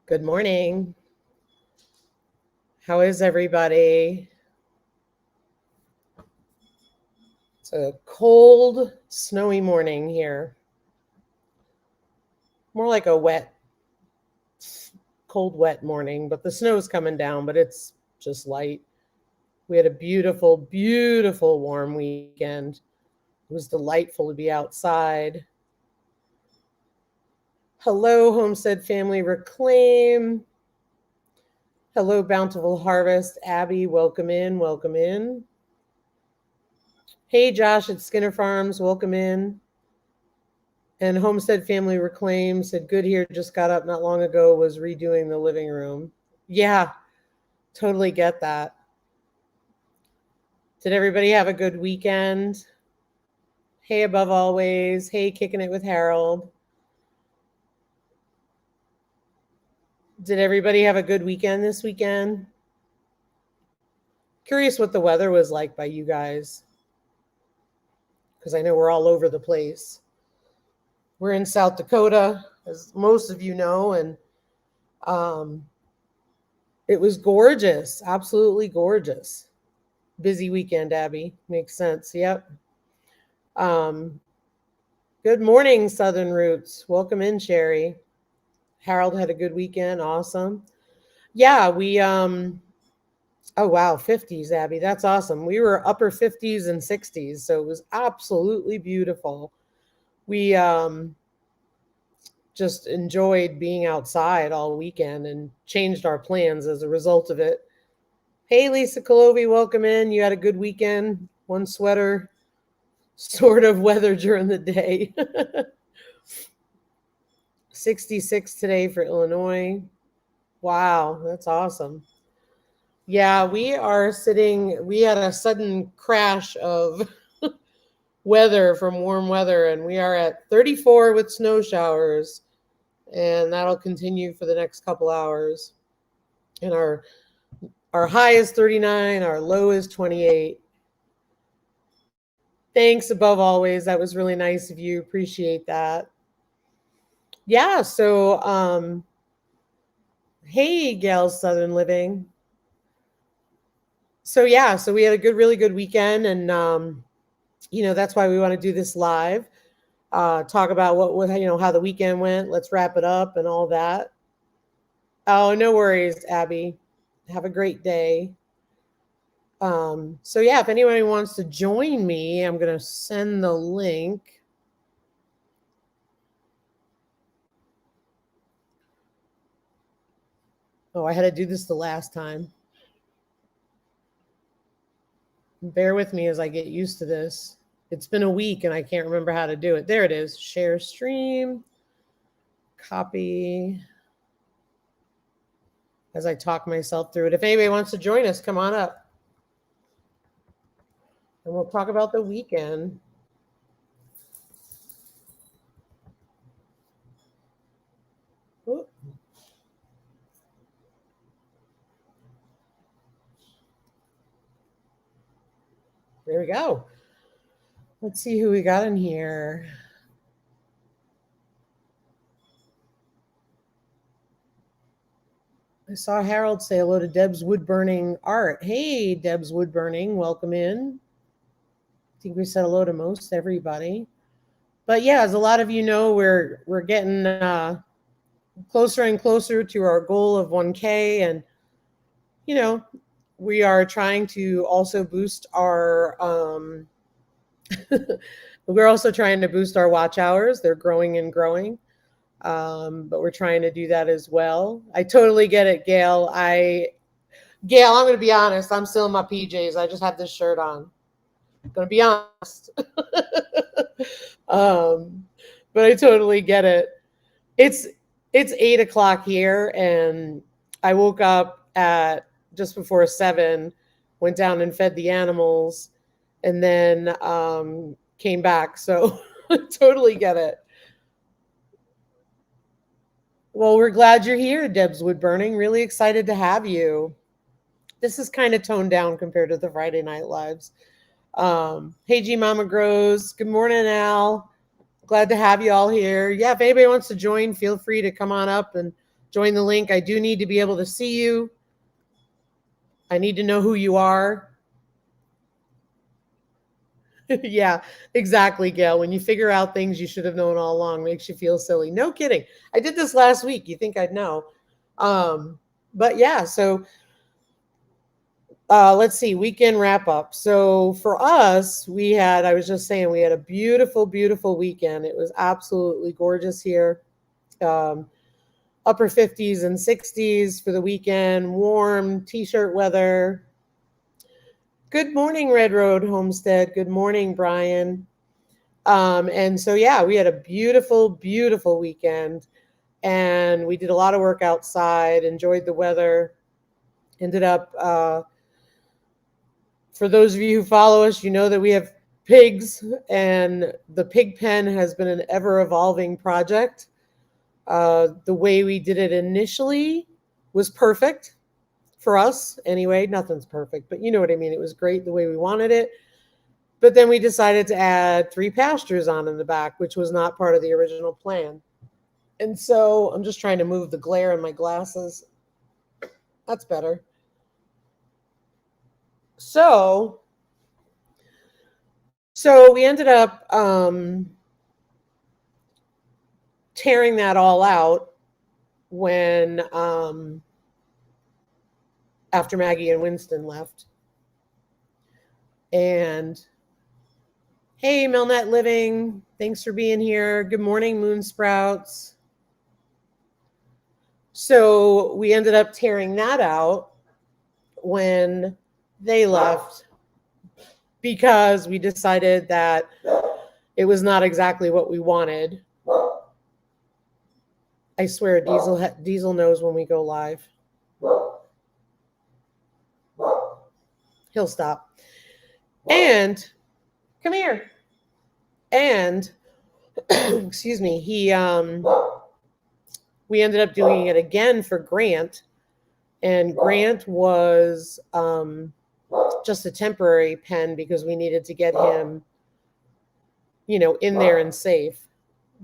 Good morning. How is everybody? It's a cold, snowy morning here. More like a cold, wet morning, but the snow's coming down, but it's just light. We had a beautiful, beautiful warm weekend. It was delightful to be outside. Hello, Homestead Family Reclaim. Hello, Bountiful Harvest. Abby, welcome in, welcome in. Hey, Josh at Skinner Farms, welcome in. And Homestead Family Reclaim said, good here, just got up not long ago, was redoing the living room. Yeah, totally get that. Did everybody have a good weekend? Hey, Above Always. Hey, Kicking It with Harold. Did everybody have a good weekend this weekend? Curious what the weather was like by you guys, because I know we're all over the place. We're in South Dakota, as most of you know, and it was gorgeous, absolutely gorgeous. Busy weekend, Abby. Makes sense. Yep. Good morning, Southern Roots. Welcome in, Sherry. Harold had a good weekend. Awesome. Yeah, oh wow, 50s, Abby. That's awesome. We were upper 50s and 60s, so it was absolutely beautiful. We just enjoyed being outside all weekend and changed our plans as a result of it. Hey, Lisa Colovi, welcome in. You had a good weekend. One sweater sort of weather during the day. 66 today for Illinois. Wow, that's awesome. Yeah, we had a sudden crash of weather from warm weather, and we are at 34 with snow showers, and that'll continue for the next couple hours. And our high is 39, our low is 28. Thanks, Above Always. That was really nice of you. Appreciate that. Yeah, so hey, Gail Southern Living. So yeah, so we had a really good weekend, and that's why we want to do this live. Talk about how the weekend went. Let's wrap it up and all that. Oh, no worries, Abby. Have a great day. So yeah, if anybody wants to join me, I'm going to send the link. Oh, I had to do this the last time. Bear with me as I get used to this. It's been a week and I can't remember how to do it. There it is. Share stream. Copy. As I talk myself through it. If anybody wants to join us, come on up. And we'll talk about the weekend. Ooh. There we go. Let's see who we got in here. I saw Harold say hello to Deb's Wood Burning Art. Hey, Deb's Wood Burning, welcome in. I think we said hello to most everybody. But yeah, as a lot of you know, we're getting closer and closer to our goal of 1K, and we are trying to also boost our we're also trying to boost our watch hours. They're growing and growing. But we're trying to do that as well. I totally get it, Gail. Gail, I'm going to be honest. I'm still in my PJs. I just have this shirt on. I'm going to be honest. But I totally get it. It's 8 o'clock here, and I woke up at just before 7, went down and fed the animals, and then came back. So I totally get it. Well, we're glad you're here, Deb's Wood Burning. Really excited to have you. This is kind of toned down compared to the Friday Night Lives. Hey, G Mama Grows. Good morning, Al. Glad to have you all here. Yeah, if anybody wants to join, feel free to come on up and Join the link. I do need to be able to see you. I need to know who you are. Yeah, exactly, Gail. When you figure out things you should have known all along, makes you feel silly. No kidding. I did this last week. You think I'd know? But yeah, so let's see, weekend wrap up. So for us, I was just saying, we had a beautiful, beautiful weekend. It was absolutely gorgeous here. Um, Upper 50s and 60s for the weekend, warm t-shirt weather. Good morning, Red Road Homestead. Good morning, Brian. And so, yeah, we had a beautiful, beautiful weekend, and we did a lot of work outside, enjoyed the weather, ended up, for those of you who follow us, you know that we have pigs, and the pig pen has been an ever evolving project. The way we did it initially was perfect for us. Anyway, nothing's perfect, but you know what I mean. It was great the way we wanted it. But then we decided to add 3 pastures on in the back, which was not part of the original plan. And so I'm just trying to move the glare in my glasses. That's better. So we ended up tearing that all out when after Maggie and Winston left. And hey, Milnet Living, thanks for being here. Good morning, Moon Sprouts. So we ended up tearing that out when they left because we decided that it was not exactly what we wanted. I swear, Diesel knows when we go live. He'll stop. And come here. And excuse me, we ended up doing it again for Grant, and Grant was just a temporary pen because we needed to get him, in there and safe.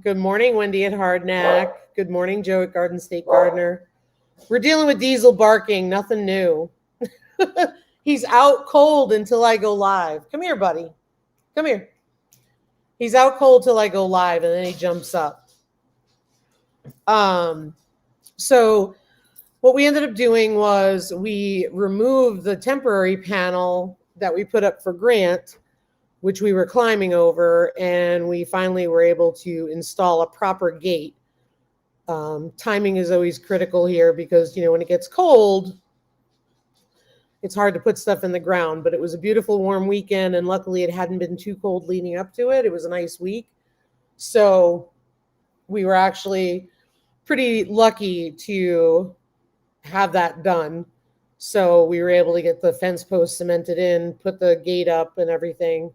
Good morning, Wendy at Hardknack. Good morning, Joe at Garden State Gardener. We're dealing with Diesel barking, nothing new. He's out cold until I go live. Come here, buddy. Come here. He's out cold till I go live, and then he jumps up. So what we ended up doing was we removed the temporary panel that we put up for Grant, which we were climbing over, and we finally were able to install a proper gate. Timing is always critical here because, when it gets cold, it's hard to put stuff in the ground, but it was a beautiful warm weekend, and luckily it hadn't been too cold leading up to it. It was a nice week. So we were actually pretty lucky to have that done. So we were able to get the fence post cemented in, put the gate up and everything.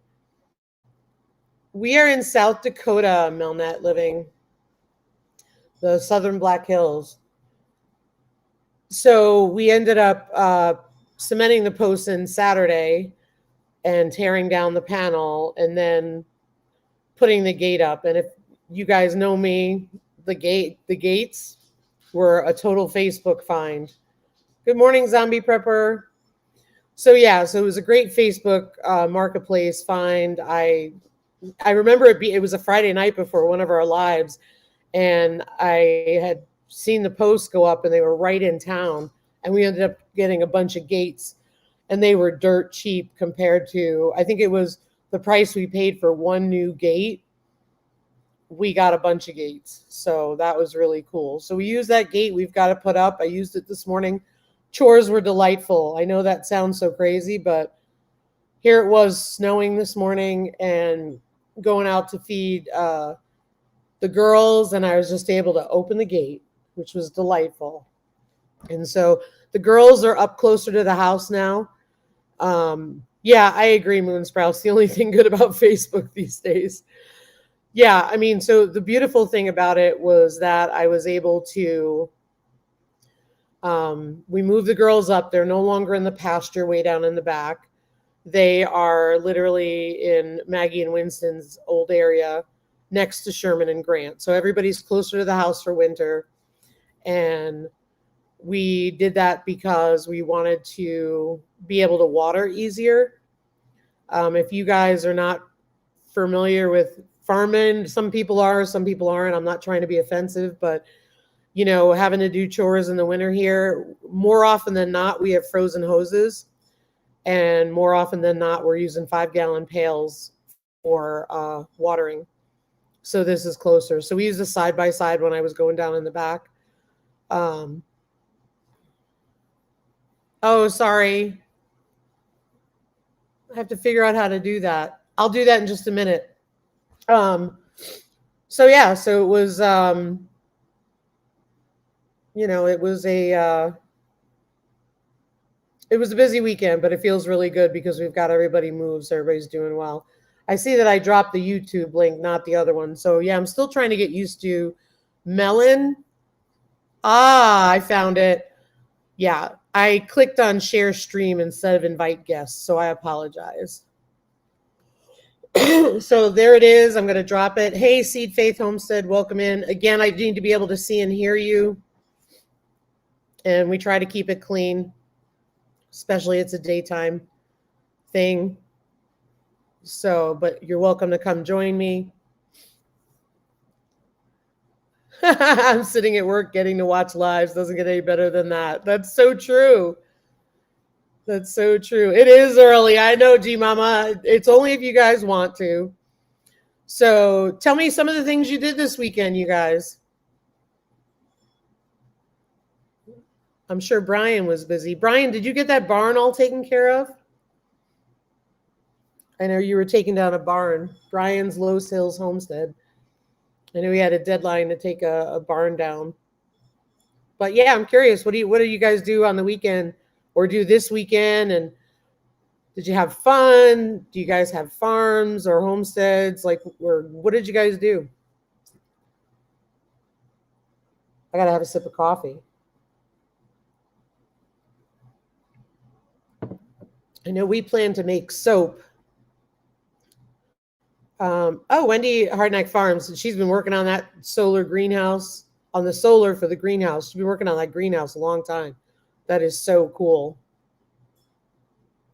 We are in South Dakota, Milnet Living, the Southern Black Hills. So we ended up cementing the posts in Saturday and tearing down the panel and then putting the gate up. And if you guys know me, the gates were a total Facebook find. Good morning, Zombie Prepper. So it was a great Facebook marketplace find. I remember it was a Friday night before one of our lives, and I had seen the posts go up and they were right in town, and we ended up getting a bunch of gates, and they were dirt cheap compared to, I think it was the price we paid for one new gate. We got a bunch of gates. So that was really cool. So we used that gate we've got to put up. I used it this morning. Chores were delightful. I know that sounds so crazy, but here it was snowing this morning and going out to feed the girls, and I was just able to open the gate, which was delightful. And so the girls are up closer to the house now. Yeah, I agree, Moonsprouse. The only thing good about Facebook these days. Yeah, I mean, so the beautiful thing about it was that I was able to, we moved the girls up. They're no longer in the pasture way down in the back. They are literally in Maggie and Winston's old area next to Sherman and Grant. So everybody's closer to the house for winter. And we did that because we wanted to be able to water easier. If you guys are not familiar with farming, some people are, some people aren't. I'm not trying to be offensive, but having to do chores in the winter here, more often than not, we have frozen hoses. And more often than not, we're using 5-gallon pails for watering. So this is closer. So we used a side by side when I was going down in the back. Oh, sorry. I have to figure out how to do that. I'll do that in just a minute. So yeah, so it was, it was a busy weekend, but it feels really good because we've got everybody moved, so everybody's doing well. I see that I dropped the YouTube link, not the other one. So yeah, I'm still trying to get used to Melon. Ah, I found it. Yeah, I clicked on share stream instead of invite guests, so I apologize. So there it is. I'm going to drop it. Hey, Seed Faith Homestead, welcome in. Again, I need to be able to see and hear you. And we try to keep it clean, especially it's a daytime thing. So, but you're welcome to come join me. I'm sitting at work getting to watch lives. Doesn't get any better than that. That's so true. That's so true. It is early. I know, G Mama. It's only if you guys want to. So tell me some of the things you did this weekend, you guys. I'm sure Brian was busy. Brian, did you get that barn all taken care of? I know you were taking down a barn. Brian's Los Hills Homestead. I know he had a deadline to take a barn down. But yeah, I'm curious. What do you guys do on the weekend or do this weekend? And did you have fun? Do you guys have farms or homesteads? Or what did you guys do? I gotta have a sip of coffee. I know we plan to make soap. Wendy Hardneck Farms. She's been working on that solar greenhouse, on the solar for the greenhouse. She's been working on that greenhouse a long time. That is so cool.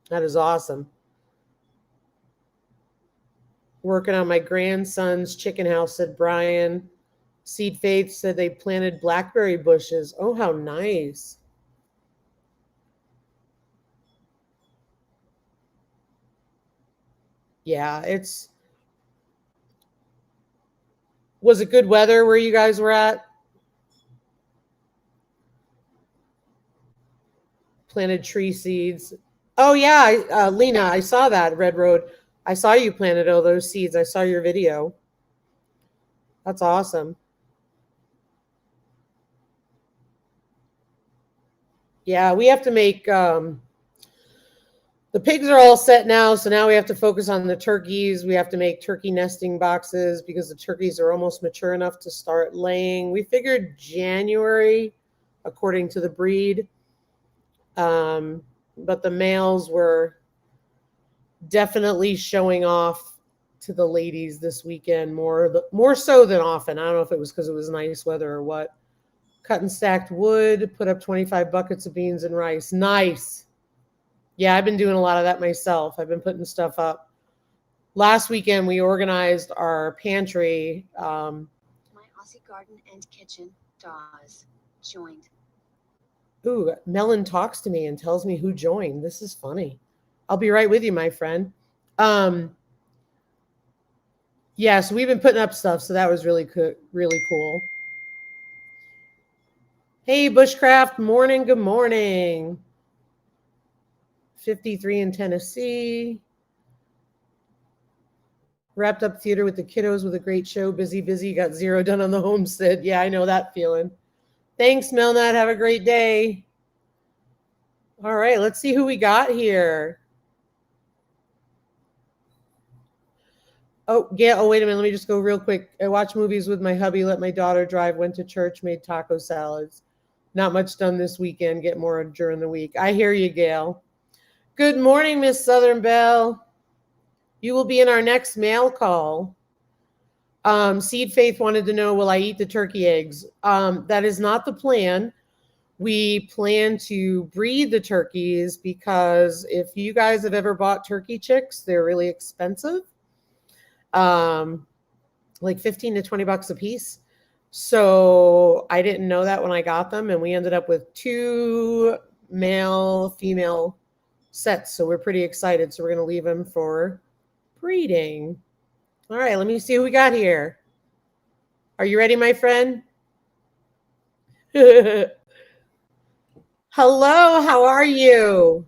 That is awesome. Working on my grandson's chicken house, said Brian. Seed Faith said they planted blackberry bushes. Oh, how nice. Yeah, was it good weather where you guys were at? Planted tree seeds. Oh yeah, Lena, I saw that Red Road. I saw you planted all those seeds. I saw your video. That's awesome. Yeah, we have to make the pigs are all set now, so now we have to focus on the turkeys. We have to make turkey nesting boxes because the turkeys are almost mature enough to start laying. We figured January, according to the breed. But the males were definitely showing off to the ladies this weekend more so than often. I don't know if it was because it was nice weather or what. Cut and stacked wood, put up 25 buckets of beans and rice. Nice. Yeah, I've been doing a lot of that myself. I've been putting stuff up. Last weekend, we organized our pantry. My Aussie garden and kitchen DAWs joined. Ooh, Melon talks to me and tells me who joined. This is funny. I'll be right with you, my friend. Yeah, so we've been putting up stuff, so that was really cool. Hey, Bushcraft, morning, good morning. 53 in Tennessee. Wrapped up theater with the kiddos with a great show. Busy. Got 0 done on the homestead. Yeah, I know that feeling. Thanks, Melnat. Have a great day. All right, let's see who we got here. Oh, yeah. Oh, wait a minute. Let me just go real quick. I watched movies with my hubby, let my daughter drive, went to church, made taco salads. Not much done this weekend. Get more during the week. I hear you, Gail. Good morning, Miss Southern Belle. You will be in our next mail call. Seed Faith wanted to know, will I eat the turkey eggs? That is not the plan. We plan to breed the turkeys because if you guys have ever bought turkey chicks, they're really expensive. Like 15 to 20 bucks a piece. So I didn't know that when I got them, and we ended up with 2 male female sets. So we're pretty excited. So we're going to leave them for breeding. All right, let me see who we got here. Are you ready, my friend? Hello, how are you?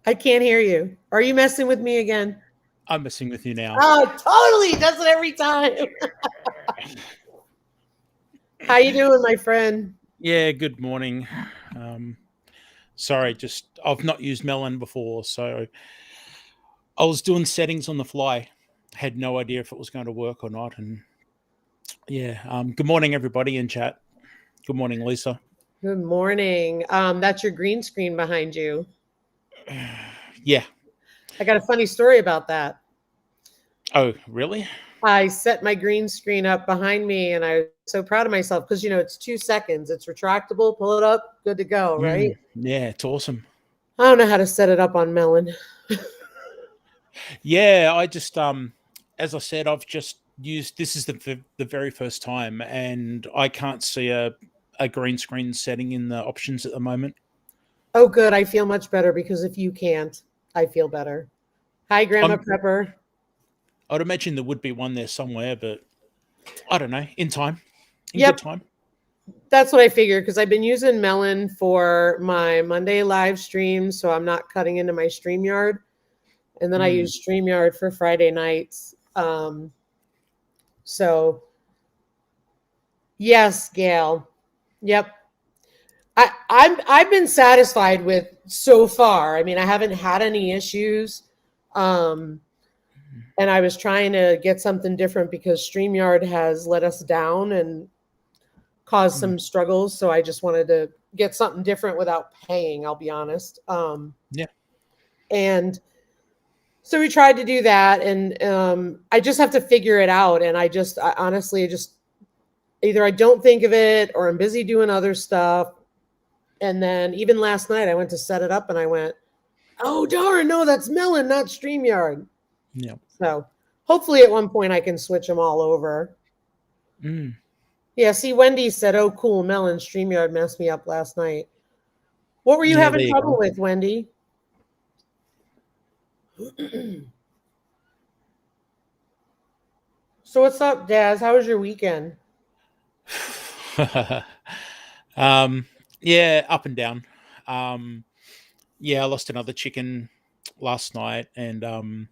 I can't hear you. Are you messing with me again? I'm messing with you now. Oh, totally. Does it every time. How you doing, my friend? Yeah, good morning. Sorry, just I've not used Melon before, so I was doing settings on the fly. Had no idea if it was going to work or not. And yeah, good morning, everybody in chat. Good morning, Lisa. Good morning. That's your green screen behind you. Yeah. I got a funny story about that. Oh, really? I set my green screen up behind me, and I was so proud of myself because, it's 2 seconds. It's retractable. Pull it up. Good to go, right? Yeah, it's awesome. I don't know how to set it up on Melon. Yeah, I just as I said, I've just used this is the very first time, and I can't see a green screen setting in the options at the moment. Oh, good. I feel much better because if you can't, I feel better. Hi, Grandma Prepper. I'd imagine there would be one there somewhere, but I don't know. In time, Yep. good time. That's what I figured because I've been using Melon for my Monday live streams, so I'm not cutting into my StreamYard. And then I use StreamYard for Friday nights. So, yes, Gail. Yep. I've been satisfied with so far. I mean, I haven't had any issues. And I was trying to get something different because StreamYard has let us down and caused some struggles. So I just wanted to get something different without paying, I'll be honest. Yeah. And so we tried to do that, and I just have to figure it out. And I honestly just either I don't think of it or I'm busy doing other stuff. And then even last night I went to set it up and I went, oh, darn, no, that's Melon, not StreamYard. Yeah. So hopefully at one point I can switch them all over. Yeah, see, Wendy said, oh, cool, Melon, StreamYard messed me up last night. What were you having trouble with, Wendy? So what's up, Daz? How was your weekend? Yeah, up and down. Yeah, I lost another chicken last night, and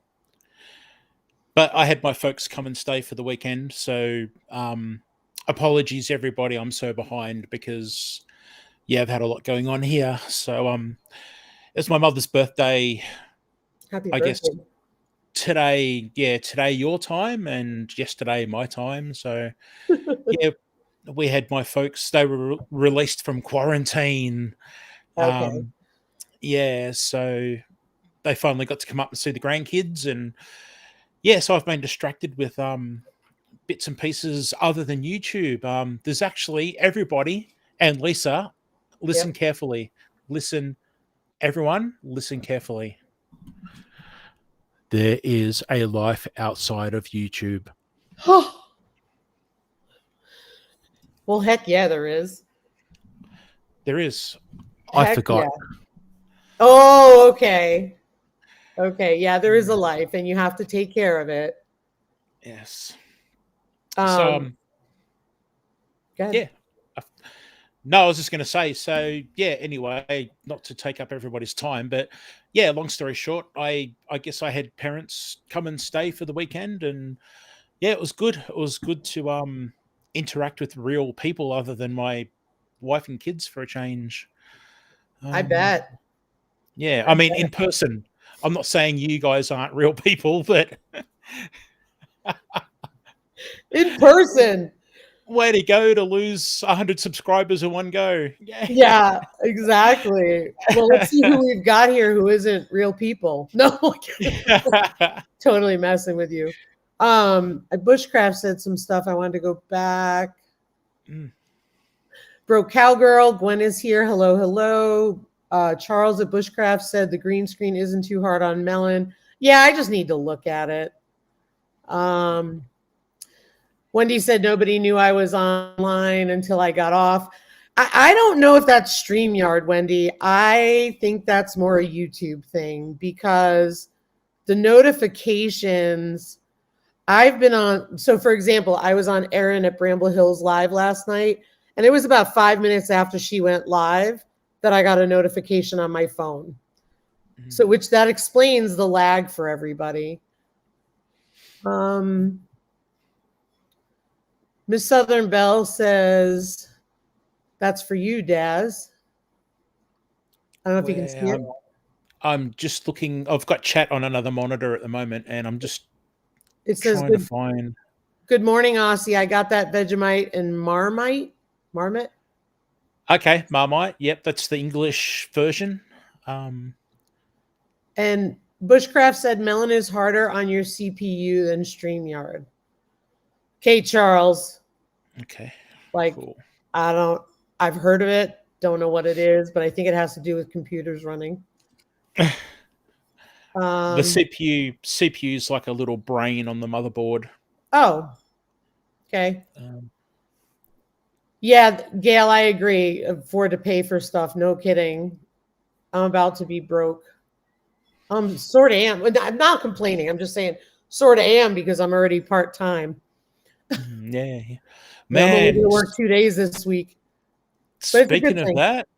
but I had my folks come and stay for the weekend, so apologies everybody, I'm so behind because I've had a lot going on here. So it's my mother's birthday. Happy I birthday. guess today your time and yesterday my time. So yeah, we had my folks, they were released from quarantine. Okay. Yeah, so they finally got to come up and see the grandkids, and so I've been distracted with bits and pieces other than YouTube. There's actually everybody, and Lisa, listen carefully. Listen, everyone, listen carefully. There is a life outside of YouTube. Well, heck yeah, there is. There is. Heck I forgot. Yeah. Oh, okay. Okay, yeah, there is a life, and you have to take care of it. Yes. So, yeah. No, I was just going to say, so yeah, anyway, not to take up everybody's time, but yeah, long story short, I guess I had parents come and stay for the weekend, and yeah, it was good. It was good to interact with real people other than my wife and kids for a change. I bet. Yeah, I mean, in person. I'm not saying you guys aren't real people, but in person. way to go to lose 100 subscribers in one go. Yeah, exactly. Well, let's see who we've got here who isn't real people. No, totally messing with you. Bushcraft said some stuff. I wanted to go back. Bro Cowgirl, Gwen is here. Hello, hello. Charles at Bushcraft said the green screen isn't too hard on Melon. Yeah, I just need to look at it. Wendy said nobody knew I was online until I got off. I don't know if that's StreamYard, Wendy. I think that's more a YouTube thing because the notifications I've been on. So, for example, I was on Erin at Bramble Hills Live last night, and it was about 5 minutes after she went live that I got a notification on my phone. So, which that explains the lag for everybody. Miss Southern Belle says, that's for you, Daz. I don't know if you can see it. I'm just looking. I've got chat on another monitor at the moment, and I'm just trying to find. Good morning, Aussie. I got that Vegemite and Marmite. Okay, Marmite. Yep, that's the English version. And Bushcraft said Melon is harder on your CPU than StreamYard. Okay, Charles. Okay. Like, cool. I've heard of it. Don't know what it is, but I think it has to do with computers running. The CPU is like a little brain on the motherboard. Oh, okay. Yeah, Gail, I agree. Afford to pay for stuff. No kidding. I'm about to be broke. Sort of am. I'm not complaining. I'm just saying sort of am because I'm already part-time. Yeah. Man, I'm only going to work 2 days this week. Speaking of that,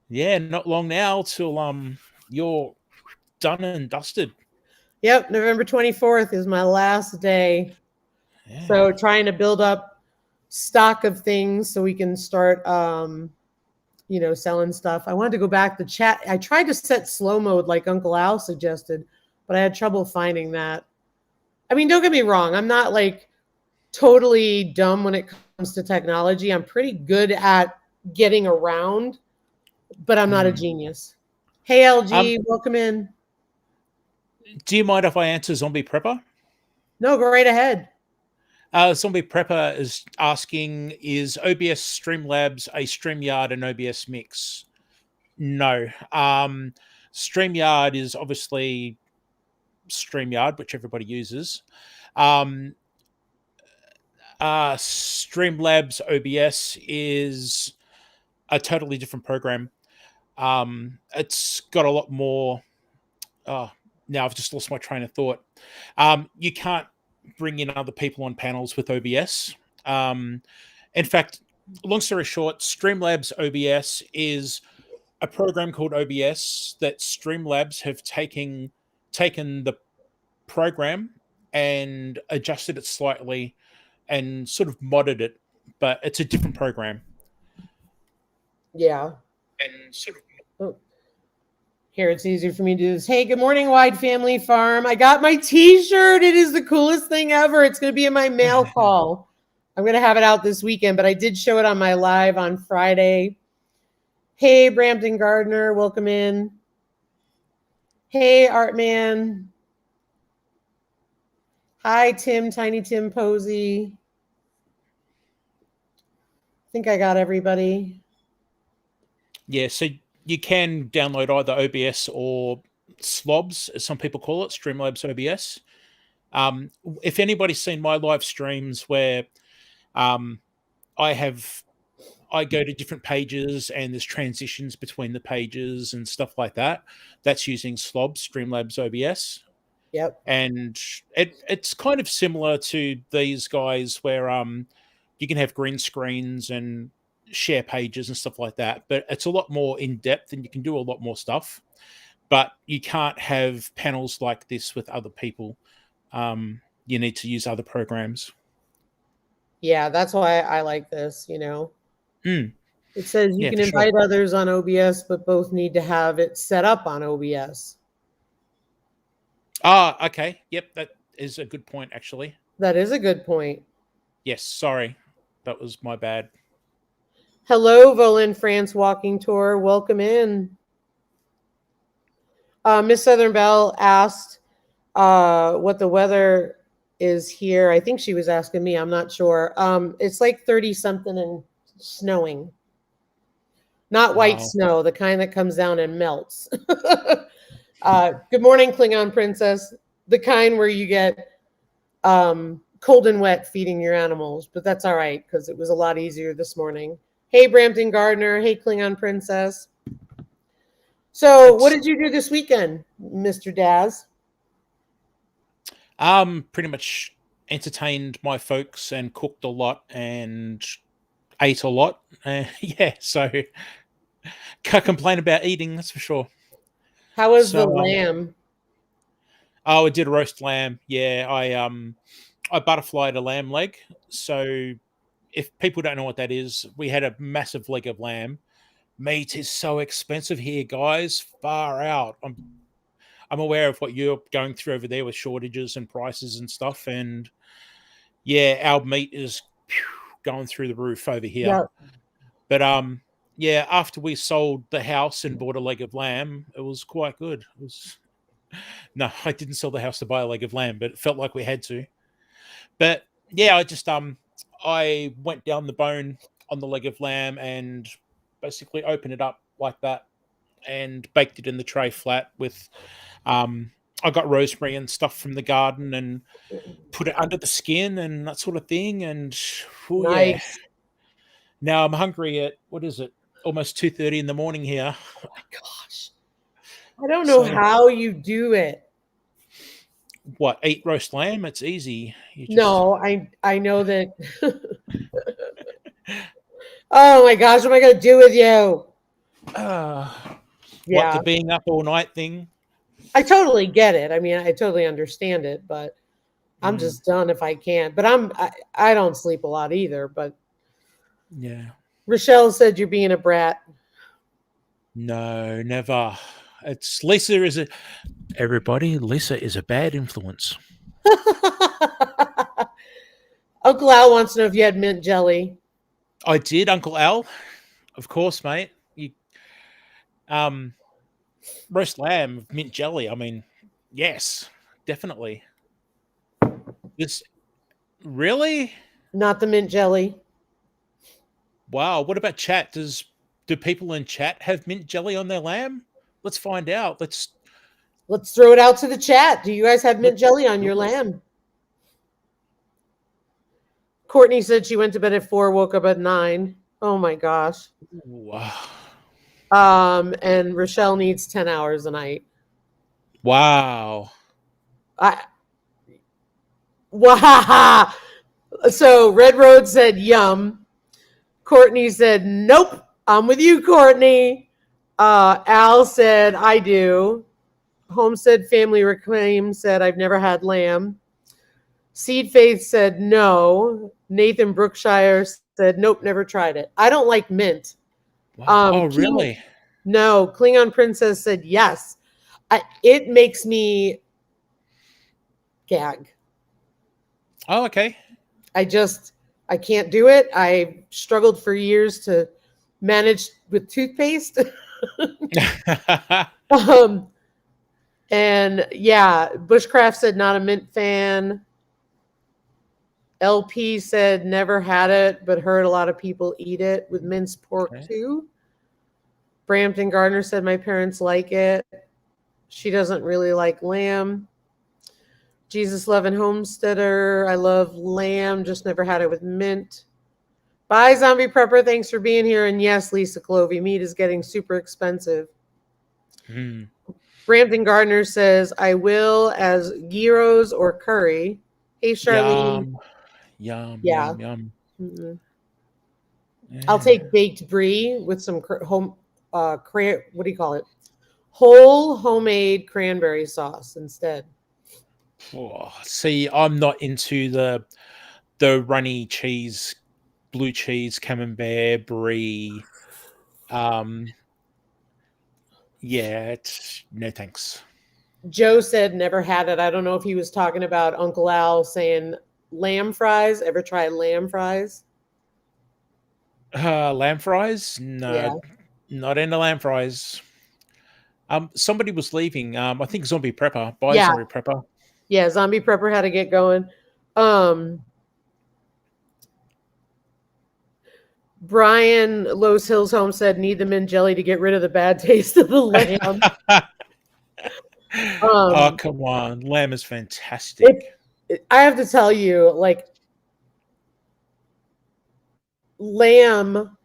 yeah, not long now till you're done and dusted. Yep, November 24th is my last day. Yeah. So trying to build up stock of things so we can start selling stuff. I wanted to go back to chat. I tried to set slow mode like Uncle Al suggested, but I had trouble finding that. I mean, don't get me wrong. I'm not like totally dumb when it comes to technology. I'm pretty good at getting around, but I'm not a genius. Hey, LG, welcome in. Do you mind if I answer Zombie Prepper? No, go right ahead. Zombie Prepper is asking, is OBS Streamlabs a StreamYard and OBS mix? No. StreamYard is obviously StreamYard, which everybody uses. Streamlabs OBS is a totally different program. It's got a lot more... now I've just lost my train of thought. You can't bring in other people on panels with OBS. In fact, long story short, Streamlabs OBS is a program called OBS that Streamlabs have taken the program and adjusted it slightly and sort of modded it, but it's a different program. Yeah. And sort of... Here, it's easier for me to do this. Hey, good morning, Wide Family Farm. I got my t-shirt. It is the coolest thing ever. It's going to be in my mail call. I'm going to have it out this weekend, but I did show it on my live on Friday. Hey, Brampton Gardner, welcome in. Hey, Artman. Hi, Tiny Tim Posey. I think I got everybody. Yeah, so you can download either OBS or Slobs, as some people call it, Streamlabs OBS. If anybody's seen my live streams where I go to different pages and there's transitions between the pages and stuff like that, that's using Slobs, Streamlabs OBS. Yep. And it's kind of similar to these guys where you can have green screens and share pages and stuff like that, but it's a lot more in depth and you can do a lot more stuff, but you can't have panels like this with other people. You need to use other programs. Yeah, that's why I like this, It says you can invite others on OBS, but both need to have it set up on OBS. Okay. Yep, that is a good point, actually. That is a good point. Yes, sorry. That was my bad. Hello, Volin France walking tour. Welcome in. Miss Southern Belle asked what the weather is here. I think she was asking me. I'm not sure. It's like 30 something and snowing. Not white Wow. snow, the kind that comes down and melts. Good morning, Klingon Princess. The kind where you get cold and wet feeding your animals, but that's all right because it was a lot easier this morning. Hey, Brampton Gardner. Hey, Klingon Princess. So, what did you do this weekend, Mr. Daz? Pretty much entertained my folks and cooked a lot and ate a lot. Yeah, so can't complain about eating, that's for sure. How was the So, lamb? I did a roast lamb. Yeah, I butterflied a lamb leg. So if people don't know what that is, we had a massive leg of lamb. Meat is so expensive here, guys. Far out. I'm aware of what you're going through over there with shortages and prices and stuff. And yeah, our meat is going through the roof over here. Yeah. But yeah, after we sold the house and bought a leg of lamb, it was quite good. It was no, I didn't sell the house to buy a leg of lamb, but it felt like we had to. But yeah, I went down the bone on the leg of lamb and basically opened it up like that and baked it in the tray flat with I got rosemary and stuff from the garden and put it under the skin and that sort of thing. And oh yeah, Nice. now I'm hungry at what is it? Almost 2:30 in the morning here. Oh my gosh. I don't know So how you do it. what? Eat roast lamb? It's easy. You just No, I know that. Oh my gosh, what am I gonna do with you? what the Yeah, being up all night thing. I totally get it. I mean, I totally understand it, but I'm Mm, just done if I can't. But I don't sleep a lot either. But yeah. Rochelle said you're being a brat. No, never. It's Lisa is a everybody. Lisa is a bad influence. Uncle Al wants to know if you had mint jelly. I did, Uncle Al. Of course, mate. You um roast lamb, mint jelly. I mean, yes, definitely. This really? Not the mint jelly. Wow. What about chat? Do people in chat have mint jelly on their lamb? Let's find out. Let's throw it out to the chat. Do you guys have mint Let's jelly on do your it. lamb? Courtney said she went to bed at 4, woke up at 9. Oh my gosh. Wow. And Rochelle needs 10 hours a night. Wow. Wow. So Red Road said yum. Courtney said nope. I'm with you, Courtney. Al said I do. Homestead Family Reclaim said I've never had lamb. Seed Faith said no. Nathan Brookshire said nope, never tried it. I don't like mint. Wow. Oh, really? No, Klingon Princess said yes. It makes me gag. Oh, okay. I can't do it. I struggled for years to manage with toothpaste. um, and yeah, Bushcraft said not a mint fan. LP said never had it, but heard a lot of people eat it with minced pork Okay. too. Brampton Gardner said my parents like it. She doesn't really like lamb. Jesus Loving Homesteader, I love lamb, just never had it with mint. Bye, Zombie Prepper. Thanks for being here. And yes, Lisa Clovey, meat is getting super expensive. Mm. Brampton Gardner says, I will as gyros or curry. Hey, Charlene. Yum, Yeah. yum, yum. Mm-mm. Yeah. I'll take baked brie with some home, what do you call it? Whole homemade cranberry sauce instead. Oh, see, I'm not into the runny cheese, blue cheese, camembert, brie. Yeah, it's no thanks. Joe said never had it. I don't know if he was talking about Uncle Al saying lamb fries. Ever tried lamb fries? Lamb fries? No, Yeah. not into lamb fries. Somebody was leaving. I think Zombie Prepper. Bye, Yeah. Zombie Prepper. Yeah. Zombie Prepper had to get going. Brian Los Hills Home said, need the mint jelly to get rid of the bad taste of the lamb. Oh, Um, come on. Lamb is fantastic. I have to tell you, like, lamb,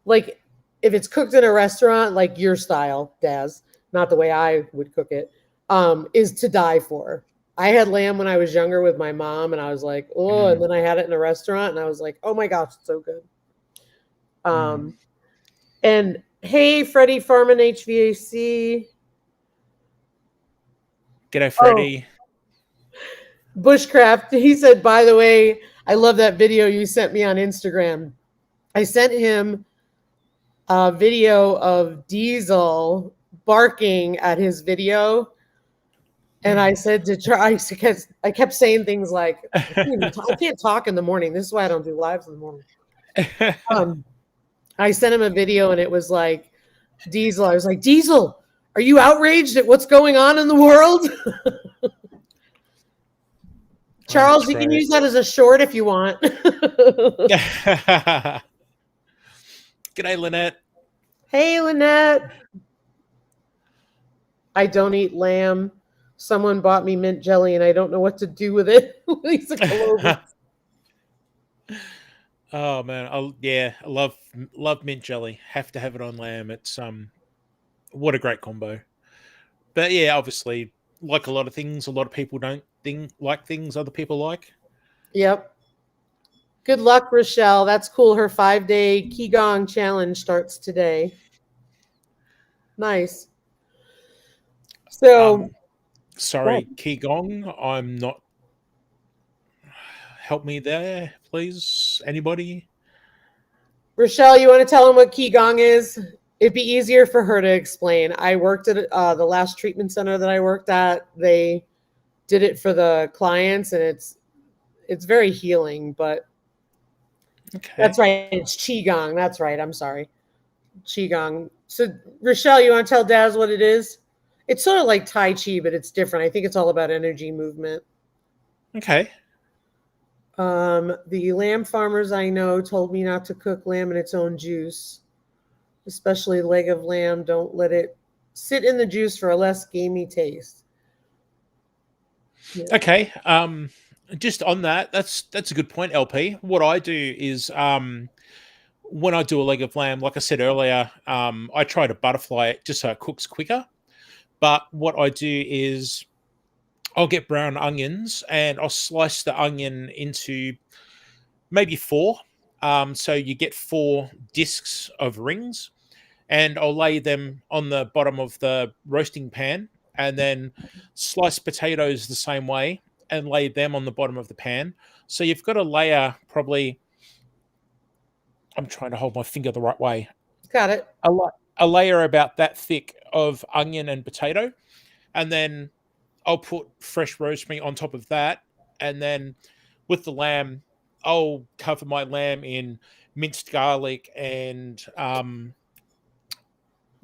like, if it's cooked in a restaurant, like your style, Daz, not the way I would cook it, is to die for. I had lamb when I was younger with my mom, and I was like, oh, and Mm, then I had it in a restaurant, and I was like, oh my gosh, it's so good. mm. And hey, Freddie Farman HVAC. G'day, Oh, Freddie. Bushcraft. He said, by the way, I love that video you sent me on Instagram. I sent him a video of Diesel barking at his video. And I said to try, I kept saying things like, I can't talk in the morning. This is why I don't do lives in the morning. I sent him a video and it was like, Diesel. I was like, Diesel, are you outraged at what's going on in the world? Charles, you can use that as a short if you want. G'day, Lynette. Hey, Lynette. I don't eat lamb. Someone bought me mint jelly and I don't know what to do with it. Lisa Colobi. Oh man, I love mint jelly. Have to have it on lamb. It's what a great combo. But yeah, obviously, like a lot of things, a lot of people don't like things other people like. Yep. Good luck, Rochelle. That's cool. Her 5-day Qigong challenge starts today. Nice. So, Sorry, Qigong. I'm not. Help me there, please. Anybody? Rochelle, you want to tell them what Qigong is? It'd be easier for her to explain. I worked at the last treatment center that I worked at. They did it for the clients, and it's very healing. But Okay. that's right. It's Qigong. That's right. I'm sorry. Qigong. So, Rochelle, you want to tell Daz what it is? It's sort of like Tai Chi, but it's different. I think it's all about energy movement. Okay. The lamb farmers I know told me not to cook lamb in its own juice, especially leg of lamb. Don't let it sit in the juice for a less gamey taste. Yeah. Okay. Just on that, that's a good point, LP. What I do is when I do a leg of lamb, like I said earlier, I try to butterfly it just so it cooks quicker. But what I do is I'll get brown onions and I'll slice the onion into maybe 4. So you get 4 discs of rings, and I'll lay them on the bottom of the roasting pan, and then slice potatoes the same way and lay them on the bottom of the pan. So you've got a layer probably. I'm trying to hold my finger the right way. Got it. A layer about that thick of onion and potato, and then I'll put fresh rosemary on top of that, and then with the lamb, I'll cover my lamb in minced garlic and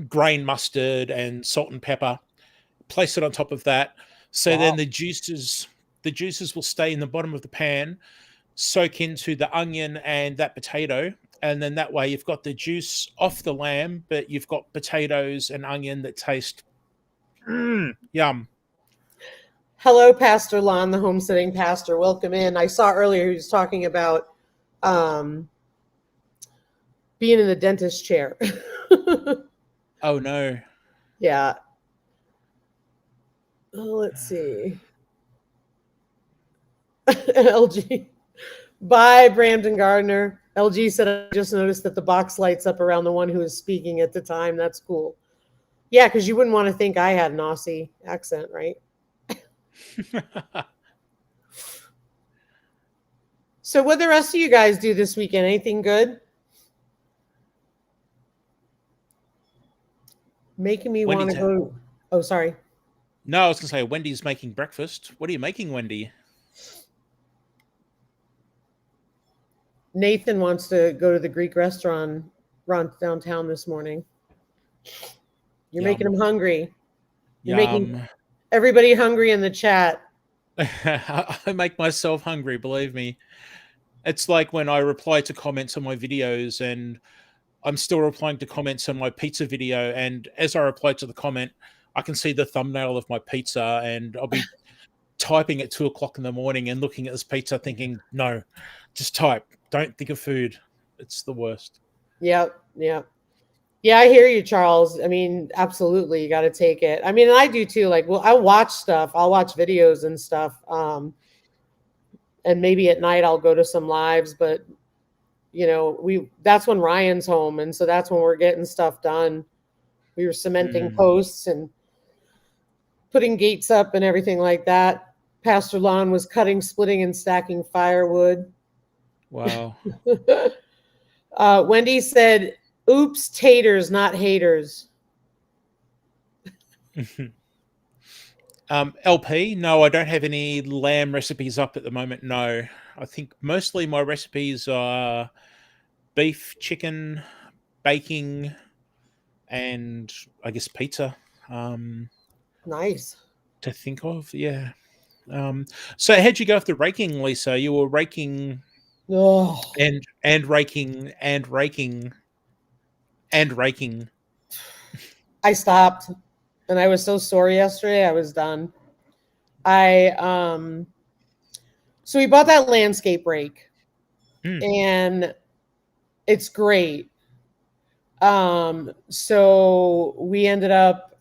grain mustard and salt and pepper. Place it on top of that, so then the juices will stay in the bottom of the pan, soak into the onion and that potato, and then that way you've got the juice off the lamb, but you've got potatoes and onion that taste yum. Hello, Pastor Lon, the homesteading pastor. Welcome in. I saw earlier he was talking about being in the dentist chair. Oh no. Yeah. Oh, let's see. LG. Bye, Brandon Gardner. LG said, I just noticed that the box lights up around the one who was speaking at the time. That's cool. Yeah, because you wouldn't want to think I had an Aussie accent, right? So what the rest of you guys do this weekend? Anything good? Making me want to go. Oh, sorry. No, I was going to say Wendy's making breakfast. What are you making, Wendy? Nathan wants to go to the Greek restaurant downtown this morning. You're making him hungry. You're making everybody hungry in the chat. I make myself hungry, believe me. It's like when I reply to comments on my videos, and I'm still replying to comments on my pizza video, and as I reply to the comment, I can see the thumbnail of my pizza, and I'll be typing at 2:00 in the morning and looking at this pizza thinking, no, just type. Don't think of food. It's the worst. Yep. Yeah, I hear you, Charles. I mean, absolutely, you got to take it. I mean, I do too. Like, well, I watch stuff. I'll watch videos and stuff. And maybe at night I'll go to some lives, but that's when Ryan's home, and so that's when we're getting stuff done. We were cementing posts and putting gates up and everything like that. Pastor Lon was cutting, splitting, and stacking firewood. Wow. Wendy said, "Oops, taters, not haters." LP, no, I don't have any lamb recipes up at the moment. No, I think mostly my recipes are beef, chicken, baking, and I guess pizza. Nice to think of, yeah. So how'd you go after raking, Lisa? You were raking and raking and raking and raking. I stopped, and I was so sore yesterday. I was done. So we bought that landscape rake, and it's great. So we ended up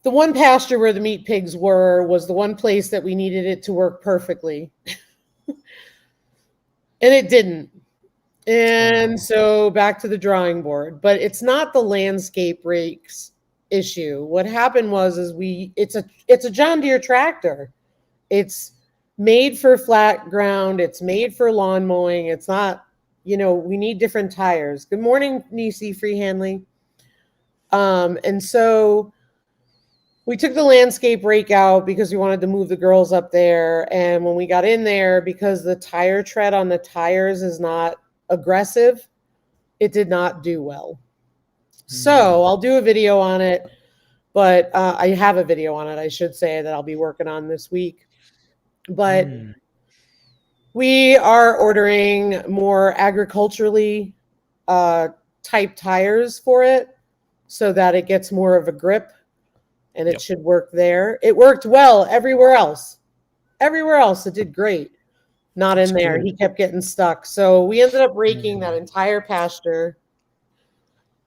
the one pasture where the meat pigs was the one place that we needed it to work perfectly. And it didn't. And so back to the drawing board. But it's not the landscape rakes issue. What happened was it's a John Deere tractor. It's made for flat ground. It's made for lawn mowing. It's not, we need different tires. Good morning, Nisi Free Hanley. And so we took the landscape rake out because we wanted to move the girls up there. And when we got in there, because the tire tread on the tires is not aggressive, it did not do well. So I'll do a video on it, but I have a video on it, I should say, that I'll be working on this week. But we are ordering more agriculturally type tires for it so that it gets more of a grip. And it should work there. It worked well everywhere else. Everywhere else, it did great. Not in there. Cool. He kept getting stuck. So we ended up raking that entire pasture,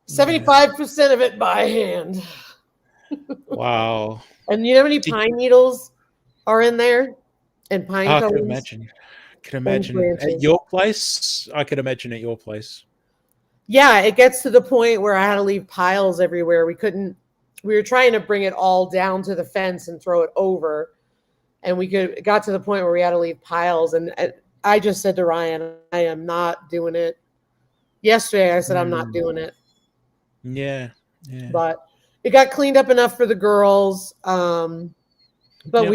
75% of it by hand. Wow. And you know how many pine needles are in there? And pine cones? I could imagine. At your place? I could imagine at your place. Yeah, it gets to the point where I had to leave piles everywhere. We were trying to bring it all down to the fence and throw it over. And it got to the point where we had to leave piles. And I just said to Ryan, I am not doing it. Yesterday, I said, I'm not doing it. Yeah. But it got cleaned up enough for the girls. But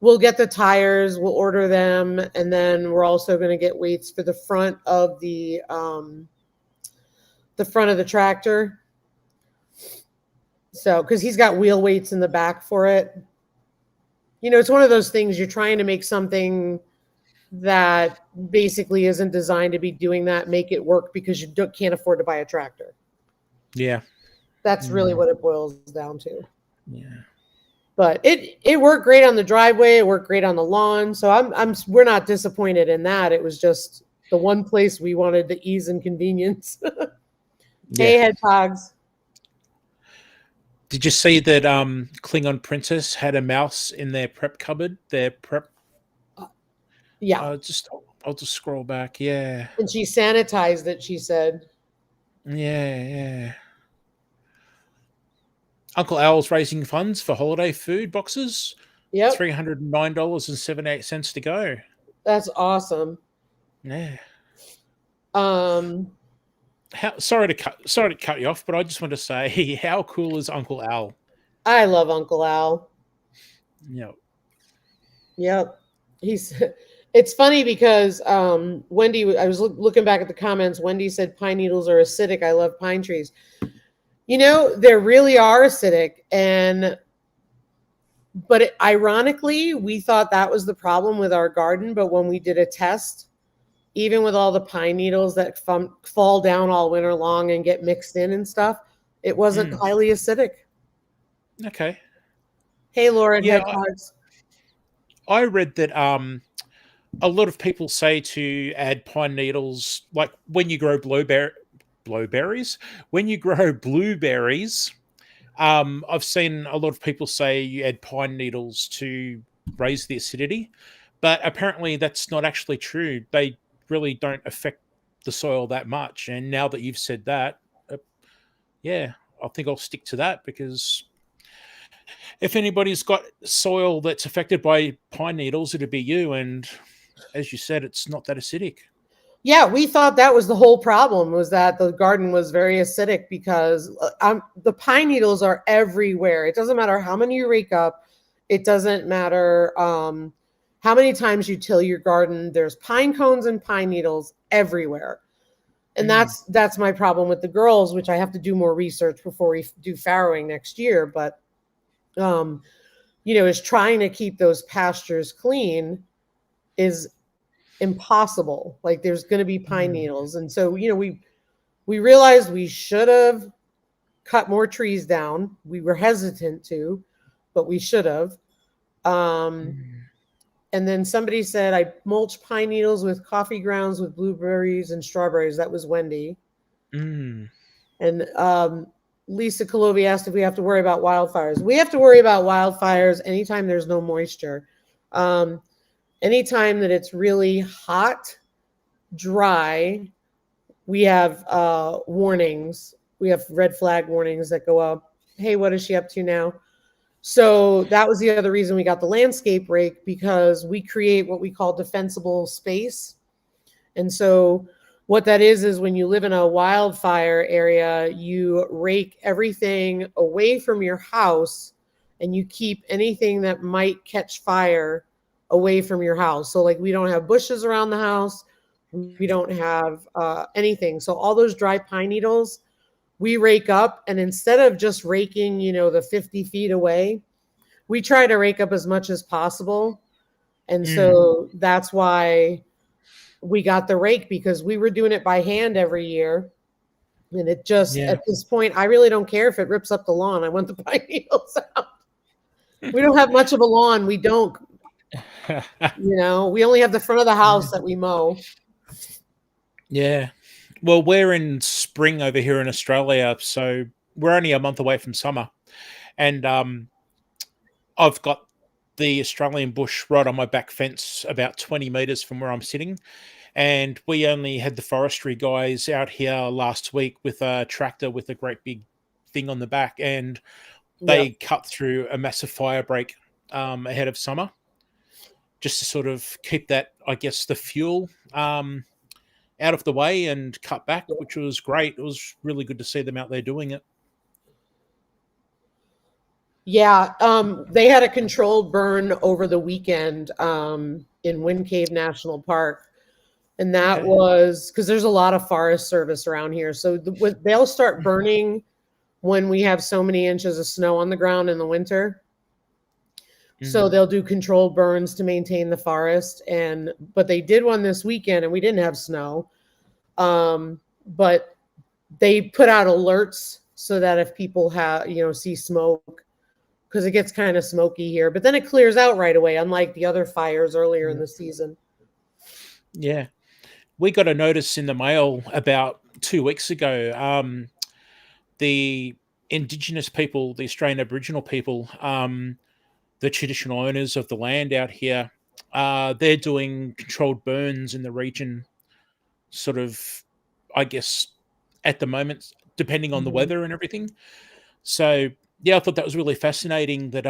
we'll get the tires, we'll order them. And then we're also going to get weights for the front of the tractor. So, because he's got wheel weights in the back for it. It's one of those things, you're trying to make something that basically isn't designed to be doing that, make it work because you can't afford to buy a tractor. Yeah. That's really what it boils down to. Yeah. But it worked great on the driveway. It worked great on the lawn. So we're not disappointed in that. It was just the one place we wanted the ease and convenience. Hey, hedgehogs. Did you see that Klingon Princess had a mouse in their prep cupboard? Their prep. Yeah. I'll just scroll back. Yeah. And she sanitized it, she said. Yeah. Uncle Al's raising funds for holiday food boxes. Yep. $309.78 to go. That's awesome. Yeah. Sorry to cut you off, but I just want to say, how cool is Uncle Al? I love Uncle Al. Yep. He's It's funny because Wendy, I was looking back at the comments. Wendy said pine needles are acidic. I love pine trees. You know, they really are acidic, and ironically, we thought that was the problem with our garden. But when we did a test, even with all the pine needles that fall down all winter long and get mixed in and stuff, it wasn't highly acidic. Okay. Hey, Laura, Yeah, head cards. I read that a lot of people say to add pine needles, like when you grow blueberries. When you grow blueberries, I've seen a lot of people say you add pine needles to raise the acidity, but apparently that's not actually true. They really don't affect the soil that much. And now that you've said that, uh, yeah, I think I'll stick to that because if anybody's got soil that's affected by pine needles, it'd be you. And as you said, it's not that acidic. Yeah, we thought that was the whole problem, was that the garden was very acidic because the pine needles are everywhere. It doesn't matter how many you rake up. It doesn't matter how many times you till your garden. There's pine cones and pine needles everywhere. And that's my problem with the girls, which I have to do more research before we do farrowing next year. But is trying to keep those pastures clean is impossible. Like there's going to be pine needles. And so, we realized we should have cut more trees down. We were hesitant to, but we should have. And then somebody said I mulch pine needles with coffee grounds with blueberries and strawberries. That was Wendy. And Lisa Colovi asked if we have to worry about wildfires. We have to worry about wildfires anytime there's no moisture. Anytime that it's really hot, dry, we have warnings. We have red flag warnings that go up. Hey, what is she up to now? So that was the other reason we got the landscape rake, because we create what we call defensible space. And so what that is when you live in a wildfire area, you rake everything away from your house and you keep anything that might catch fire away from your house. So like we don't have bushes around the house. We don't have anything. So all those dry pine needles, we rake up, and instead of just raking, the 50 feet away, we try to rake up as much as possible. And so that's why we got the rake, because we were doing it by hand every year. And it just, at this point, I really don't care if it rips up the lawn. I want the pine needles out. We don't have much of a lawn. We don't, we only have the front of the house that we mow. Yeah. Well, we're in spring over here in Australia, so we're only a month away from summer. And I've got the Australian bush right on my back fence, about 20 meters from where I'm sitting. And we only had the forestry guys out here last week with a tractor with a great big thing on the back, and they cut through a massive fire break ahead of summer, just to sort of keep that, I guess, the fuel out of the way and cut back, which was great. It was really good to see them out there doing it. Yeah, they had a controlled burn over the weekend in Wind Cave National Park. And that was because there's a lot of Forest Service around here. So they'll start burning when we have so many inches of snow on the ground in the winter. So they'll do controlled burns to maintain the forest. But they did one this weekend and we didn't have snow. But they put out alerts so that if people see smoke, because it gets kind of smoky here, but then it clears out right away, unlike the other fires earlier in the season. Yeah. We got a notice in the mail about 2 weeks ago. The Indigenous people, the Australian Aboriginal people, the traditional owners of the land out here, they're doing controlled burns in the region, sort of, I guess, at the moment, depending on the weather and everything. So, yeah, I thought that was really fascinating that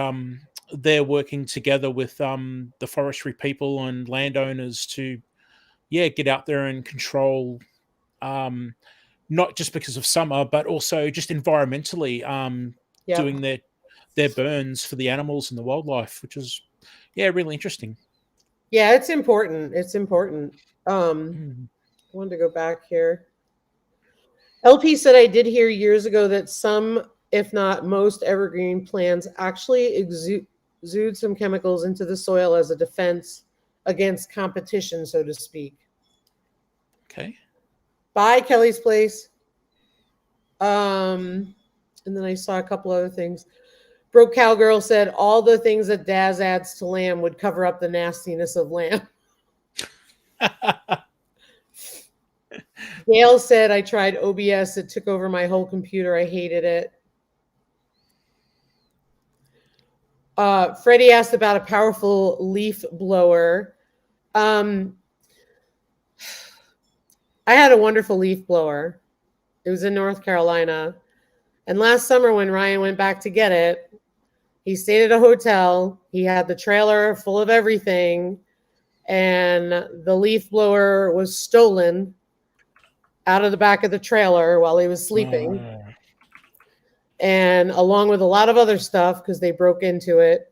they're working together with the forestry people and landowners to, get out there and control, not just because of summer, but also just environmentally, doing their burns for the animals and the wildlife, which is, really interesting. Yeah, it's important. It's important. Mm. I wanted to go back here. LP said I did hear years ago that some, if not most, evergreen plants actually exude some chemicals into the soil as a defense against competition, so to speak. Okay. Bye, Kelly's Place. And then I saw a couple other things. Broke Cowgirl said all the things that Daz adds to lamb would cover up the nastiness of lamb. Gail said I tried OBS. It took over my whole computer. I hated it. Freddie asked about a powerful leaf blower. I had a wonderful leaf blower. It was in North Carolina. And last summer, when Ryan went back to get it, he stayed at a hotel. He had the trailer full of everything. And the leaf blower was stolen out of the back of the trailer while he was sleeping. Oh. And along with a lot of other stuff, because they broke into it.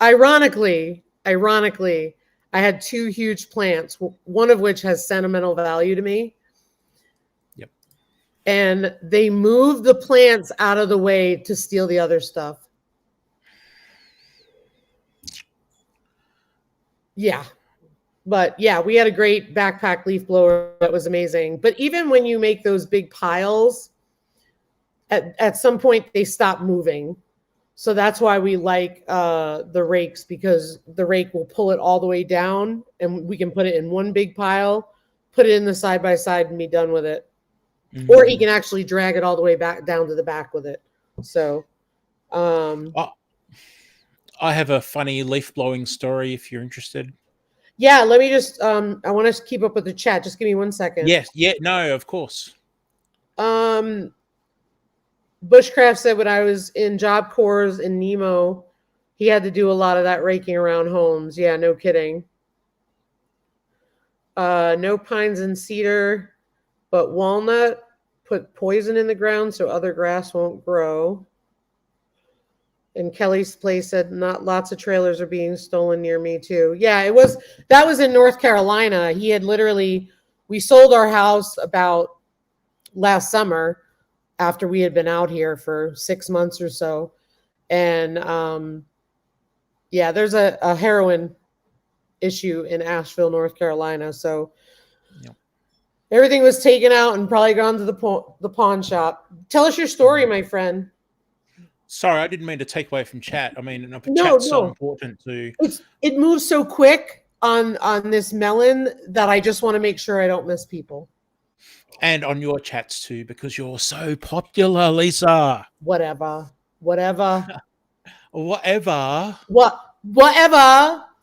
Ironically, I had two huge plants, one of which has sentimental value to me. Yep. And they moved the plants out of the way to steal the other stuff. Yeah. But yeah, we had a great backpack leaf blower that was amazing. But even when you make those big piles, at some point they stop moving. So that's why we like the rakes, because the rake will pull it all the way down and we can put it in one big pile, put it in the side by side and be done with it. Mm. Or he can actually drag it all the way back down to the back with it. So I have a funny leaf blowing story if you're interested. yeah, let me just I want to keep up with the chat. Just give me 1 second. Yes, yeah, no, of course. Bushcraft said when I was in Job Corps in Nemo, he had to do a lot of that raking around homes. Yeah, no kidding. No pines and cedar, but walnut. Put poison in the ground so other grass won't grow. And Kelly's Place said not lots of trailers are being stolen near me too. Yeah, that was in North Carolina. He had we sold our house about last summer after we had been out here for 6 months or so. And yeah, there's a heroin issue in Asheville, North Carolina. So Yep. Everything was taken out and probably gone to the pawn shop. Tell us your story, my friend. Sorry, I didn't mean to take away from chat. I mean, No, chat's so no. important to. It moves so quick on this melon that I just want to make sure I don't miss people. And on your chats too, because you're so popular, Lisa. Whatever. Whatever. Whatever.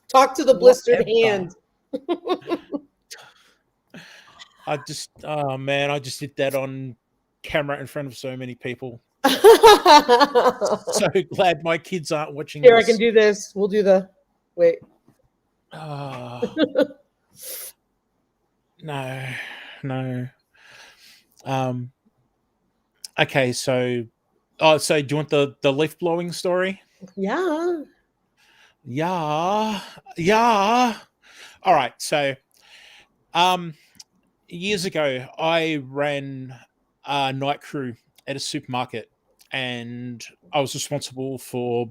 Talk to the blistered hand. I just did that on camera in front of so many people. So glad my kids aren't watching Here, this. I can do this. We'll do the wait. No. Okay, so do you want the leaf blowing story? Yeah. Yeah. All right, so years ago I ran a night crew at a supermarket, and I was responsible for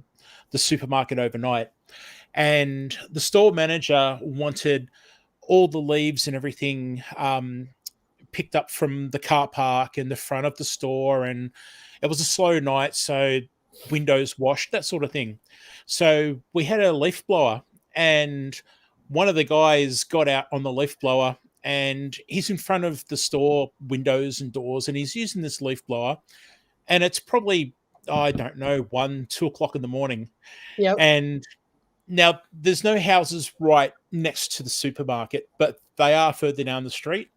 the supermarket overnight. And the store manager wanted all the leaves and everything picked up from the car park and the front of the store. And it was a slow night, so windows washed, that sort of thing. So we had a leaf blower, and one of the guys got out on the leaf blower, and he's in front of the store windows and doors, and he's using this leaf blower. And it's probably, I don't know, 1, 2 o'clock in the morning. Yep. And now there's no houses right next to the supermarket, but they are further down the street.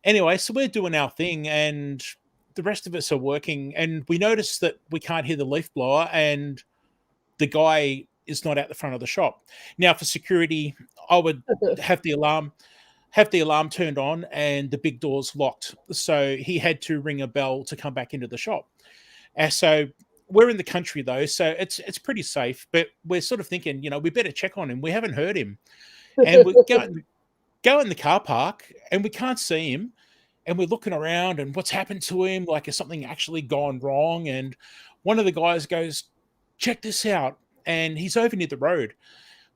Anyway, so we're doing our thing, and the rest of us are working, and we notice that we can't hear the leaf blower, and the guy is not at the front of the shop. Now, for security, I would have the alarm turned on and the big doors locked. So he had to ring a bell to come back into the shop. And so we're in the country though, so it's pretty safe. But we're sort of thinking, we better check on him. We haven't heard him. and we go in the car park, and we can't see him, and we're looking around, and what's happened to him? Like, has something actually gone wrong? And one of the guys goes, "Check this out," and he's over near the road.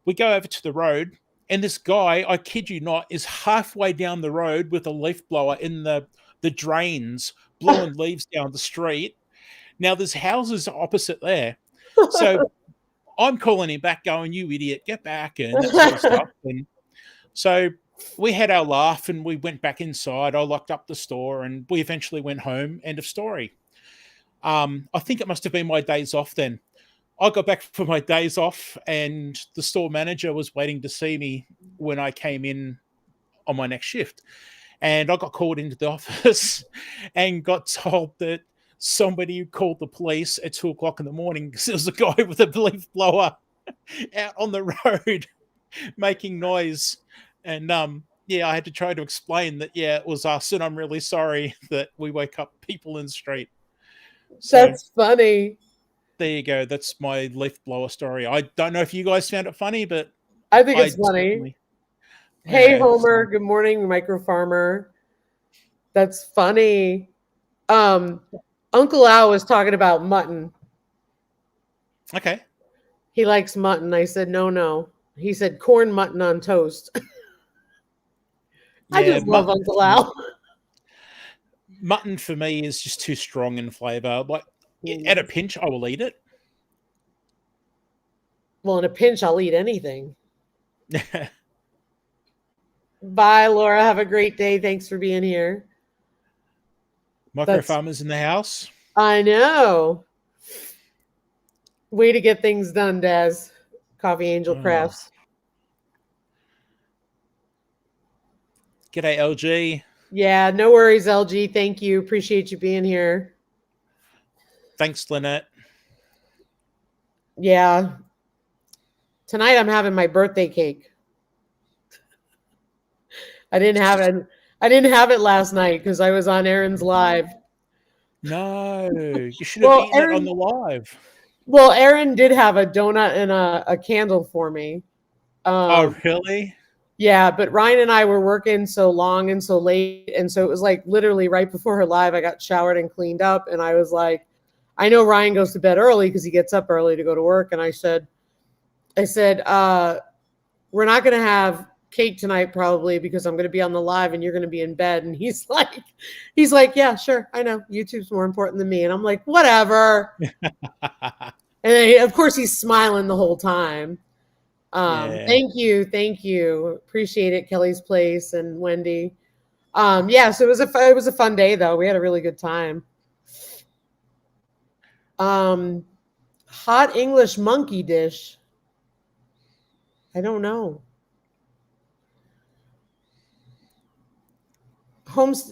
We go over to the road, and this guy, I kid you not, is halfway down the road with a leaf blower in the drains, blowing leaves down the street. Now there's houses opposite there, so I'm calling him back, going, "You idiot, get back," and that sort of stuff. And so we had our laugh, and we went back inside. I locked up the store, and we eventually went home. End of story. I think it must have been my days off then. I got back for my days off, and the store manager was waiting to see me when I came in on my next shift. And I got called into the office and got told that somebody called the police at 2 o'clock in the morning because there was a guy with a leaf blower out on the road making noise. And yeah, I had to try to explain that, yeah, it was us, and I'm really sorry that we wake up people in the street. So That's funny. there you go. That's my leaf blower story. I don't know if you guys found it funny, but I think it's I funny. certainly. Hey, Yeah, Homer. so- Good morning, micro farmer. That's funny. Uncle Al was talking about mutton. okay. He likes mutton. I said, no. He said corn mutton on toast. I Yeah, just love Uncle Al. mutton for me is just too strong in flavor. Like at a pinch, I will eat it. Well, in a pinch, I'll eat anything. Bye, Laura. Have a great day. Thanks for being here. Micro farmers in the house. I know. Way to get things done, Daz. Coffee Angel Crafts. G'day, LG. Yeah, no worries, LG. Thank you. Appreciate you being here. Thanks, Lynette. Yeah. Tonight I'm having my birthday cake. I didn't have it last night because I was on Aaron's live. No, you should have eaten it on the live. Well, Aaron did have a donut and a candle for me. Oh, really? Yeah, but Ryan and I were working so long and so late, and so it was like literally right before her live, I got showered and cleaned up, and I was like, I know Ryan goes to bed early because he gets up early to go to work, and I said, we're not going to have cake tonight probably because I'm going to be on the live and you're going to be in bed. And he's like, yeah, sure. I know YouTube's more important than me. And I'm like, whatever. And then, of course he's smiling the whole time. Yeah. Thank you. Appreciate it. Kelly's Place and Wendy. Yeah, so it was a fun day though. We had a really good time. Hot English monkey dish. I don't know.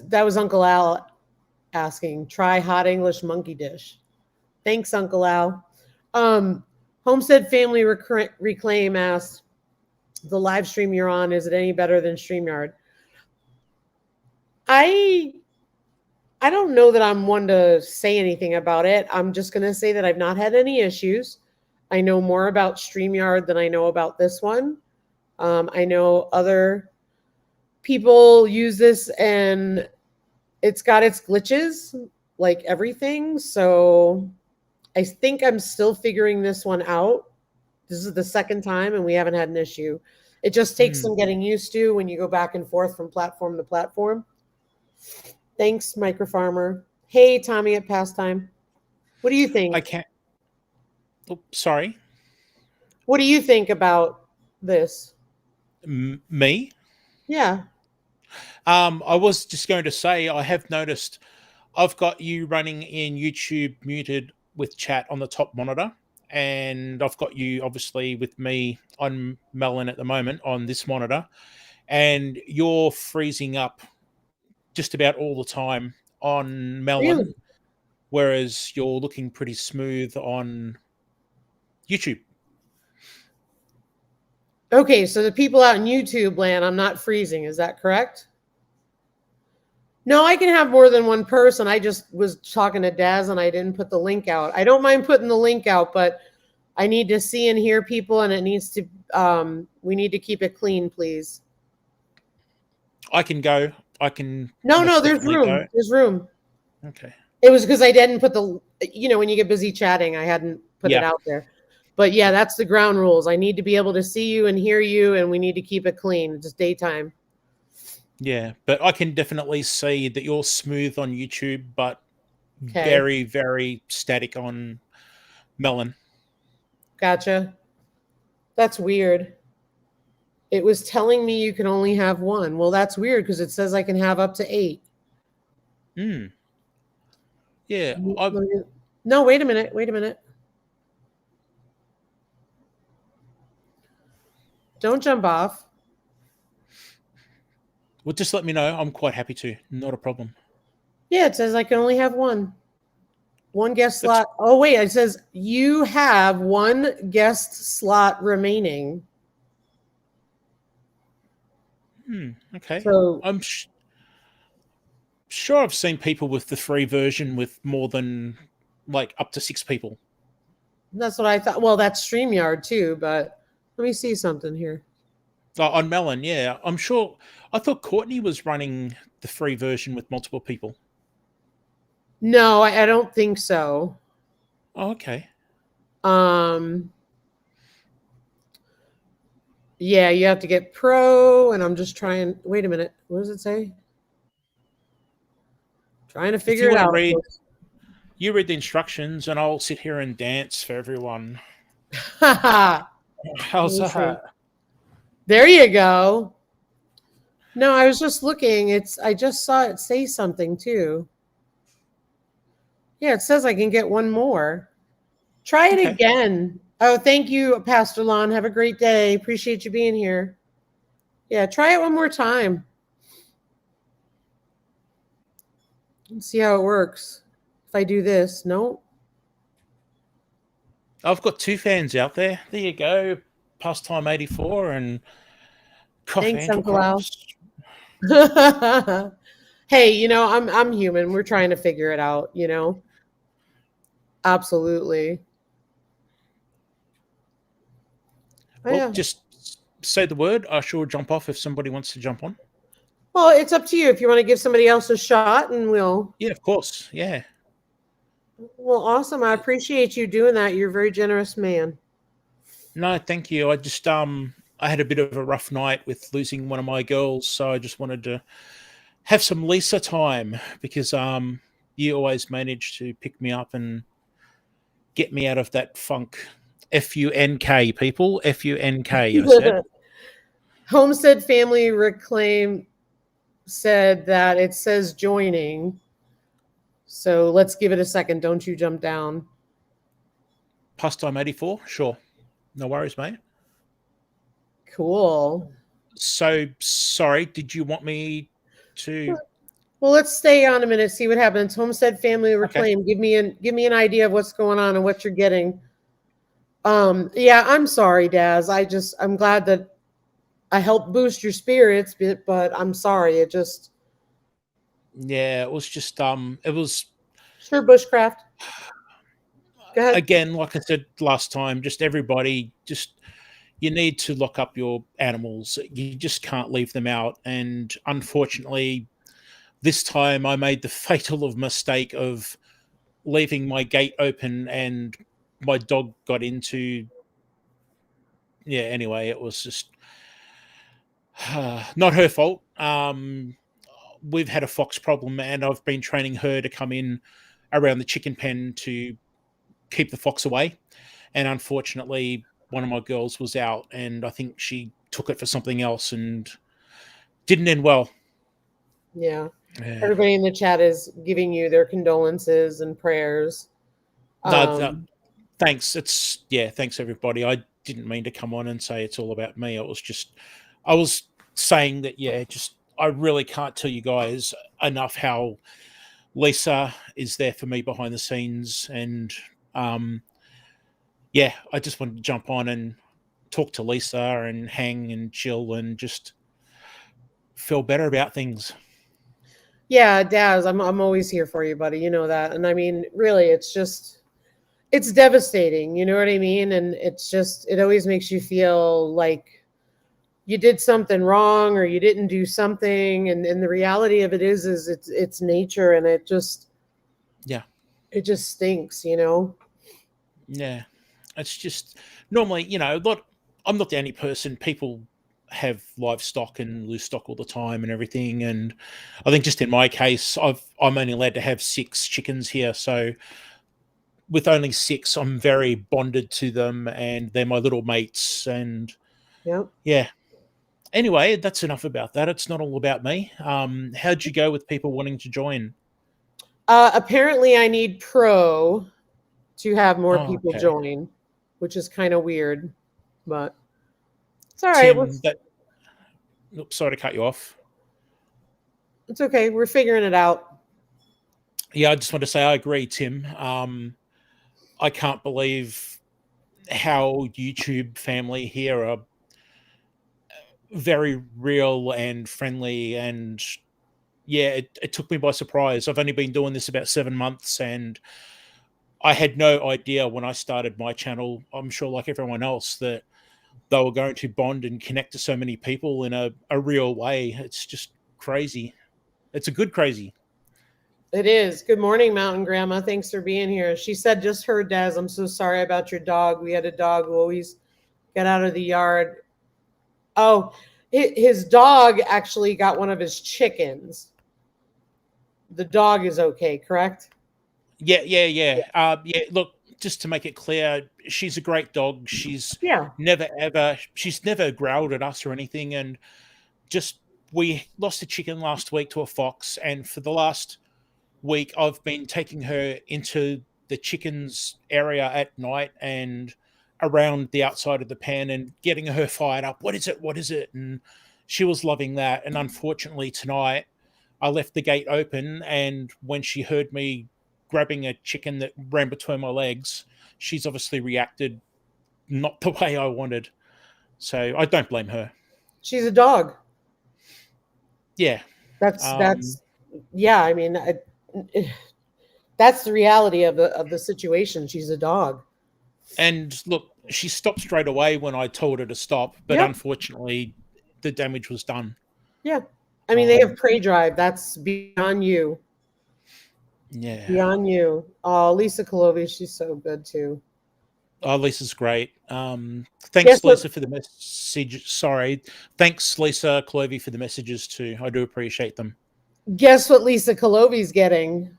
That was Uncle Al asking. Try hot English monkey dish. Thanks, Uncle Al. Homestead Family Reclaim asked, the live stream you're on, is it any better than StreamYard? I don't know that I'm one to say anything about it. I'm just going to say that I've not had any issues. I know more about StreamYard than I know about this one. I know other people use this and it's got its glitches like everything. So I think I'm still figuring this one out. This is the second time and we haven't had an issue. It just takes some getting used to when you go back and forth from platform to platform. Thanks, Micro Farmer. Hey, Tommy at Pastime. What do you think? I can't. Oh, sorry. What do you think about this? Me? Yeah. I was just going to say, I have noticed I've got you running in YouTube muted with chat on the top monitor. And I've got you obviously with me on Melon at the moment on this monitor. And you're freezing up just about all the time on Melon. Really? Whereas you're looking pretty smooth on YouTube. Okay, so the people out in YouTube land, I'm not freezing. Is that correct? No, I can have more than one person. I just was talking to Daz and I didn't put the link out. I don't mind putting the link out, but I need to see and hear people, and it needs to. We need to keep it clean, please. I can go. I can. No, most there's definitely room. go. There's room. Okay. It was because I didn't put the. When you get busy chatting, I hadn't put it Yeah. out there. But yeah, that's the ground rules. I need to be able to see you and hear you, and we need to keep it clean. Just daytime. Yeah, but I can definitely see that you're smooth on YouTube, but Okay. very, very static on Melon. Gotcha. That's weird. It was telling me you can only have one. Well, that's weird because it says I can have up to 8. Hmm. Yeah. I No, wait a minute. Wait a minute. Don't jump off. Well, just let me know. I'm quite happy to. Not a problem. Yeah, it says I can only have one. One guest That's- slot. Oh, wait. It says you have one guest slot remaining. Okay. So I'm sure I've seen people with the free version with more than like up to 6 people. that's what I thought. Well, that's StreamYard too, but let me see something here. On Melon, yeah. I'm sure. I thought Courtney was running the free version with multiple people. No, I don't think so. Oh, okay. Yeah, you have to get pro, and I'm just trying. Wait a minute. What does it say? Trying to If figure you it want to out. read, you read the instructions, and I'll sit here and dance for everyone. How's that? There you go. No, I was just looking. I just saw it say something too. Yeah, it says I can get one more. Try it Okay. again. Oh, thank you, Pastor Lon. Have a great day. Appreciate you being here. Yeah, try it one more time. Let's see how it works. If I do this, no. I've got 2 fans out there. There you go. Pastime 84 and Cough Thanks, Angel Uncle Al. Crops. Hey, I'm human. We're trying to figure it out, Absolutely. Oh, Well, yeah. just say the word. I sure jump off if somebody wants to jump on. Well, it's up to you if you want to give somebody else a shot, and we'll. Yeah, of course. Yeah. Well, awesome. I appreciate you doing that. You're a very generous man. No, thank you. I just I had a bit of a rough night with losing one of my girls, so I just wanted to have some Lisa time because you always manage to pick me up and get me out of that funk. FUNK, people. FUNK, I said. Homestead Family Reclaim said that it says joining. So let's give it a second. Don't you jump down. Pastime 84, sure. No worries, mate. Cool. So sorry, did you want me to? Well, let's stay on a minute, see what happens. Homestead Family Reclaim. Okay. Give me an idea of what's going on and what you're getting. Yeah, I'm sorry, Daz. I'm glad that I helped boost your spirits, but I'm sorry. Yeah, it was just it was Sure, bushcraft. Go ahead. again, like I said last time, just everybody you need to lock up your animals. You just can't leave them out. And unfortunately, this time I made the fatal of mistake of leaving my gate open and my dog got into anyway, it was just not her fault. We've had a fox problem and I've been training her to come in around the chicken pen to keep the fox away. And unfortunately, one of my girls was out and I think she took it for something else and didn't end well. Yeah. Yeah. Everybody in the chat is giving you their condolences and prayers. No, thanks. Thanks everybody. I didn't mean to come on and say it's all about me. It was just, I was saying that, I really can't tell you guys enough how Lisa is there for me behind the scenes. And I just wanted to jump on and talk to Lisa and hang and chill and just feel better about things. Yeah, Daz, I'm always here for you, buddy. You know that. And I mean, really, it's it's devastating, you know what I mean? And it's just, it always makes you feel like you did something wrong or you didn't do something. And the reality of it is it's nature, and Yeah. it just stinks, you know? Yeah. It's just normally, I'm not the only person. People have livestock and lose stock all the time and everything. And I think just in my case, I'm only allowed to have 6 chickens here. So with only 6, I'm very bonded to them, and they're my little mates. And Yep. yeah. Anyway, that's enough about that. It's not all about me. How'd you go with people wanting to join? Apparently I need pro to have more Oh, people okay. join, which is kind of weird, but it's all right. Tim, oops, sorry to cut you off. It's okay. We're figuring it out. Yeah, I just want to say I agree, Tim. I can't believe how YouTube family here are very real and friendly. And yeah, it took me by surprise. I've only been doing this about 7 months, and I had no idea when I started my channel, I'm sure like everyone else, that they were going to bond and connect to so many people in a real way. It's just crazy. It's a good crazy. It is. Good morning, Mountain Grandma. Thanks for being here. She said, just heard, Des, I'm so sorry about your dog. We had a dog who always got out of the yard. Oh, his dog actually got one of his chickens. The dog is okay, correct? Yeah. Look, just to make it clear, she's a great dog. Yeah. She's never growled at us or anything. And just we lost a chicken last week to a fox, and for the last week, I've been taking her into the chickens area at night and around the outside of the pen and getting her fired up. What is it? What is it? And she was loving that. And unfortunately, tonight I left the gate open, and when she heard me grabbing a chicken that ran between my legs, she's obviously reacted not the way I wanted. So I don't blame her. She's a dog. Yeah. That's yeah, I mean, that's the reality of the situation. She's a dog. And look, she stopped straight away when I told her to stop, but Yep. unfortunately, the damage was done. Yeah. I mean, they have Um, prey drive. That's beyond you. yeah. Beyond you. Oh, Lisa Colovi, she's so good too. Oh, Lisa's great. Guess Thanks, what? Lisa, for the message. Sorry. Thanks, Lisa Clovey, for the messages too. I do appreciate them. Guess what Lisa Colovi's getting?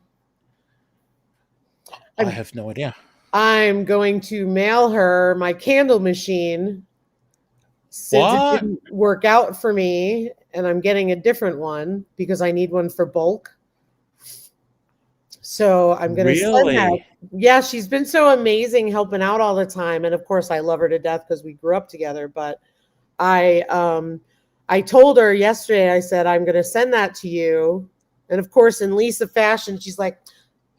I have no idea. I'm going to mail her my candle machine since it What? didn't work out for me, and I'm getting a different one because I need one for bulk. So I'm going to send that. Really? Yeah, she's been so amazing helping out all the time, and of course I love her to death because we grew up together. But I told her yesterday. I said I'm going to send that to you, and of course in Lisa fashion, she's like,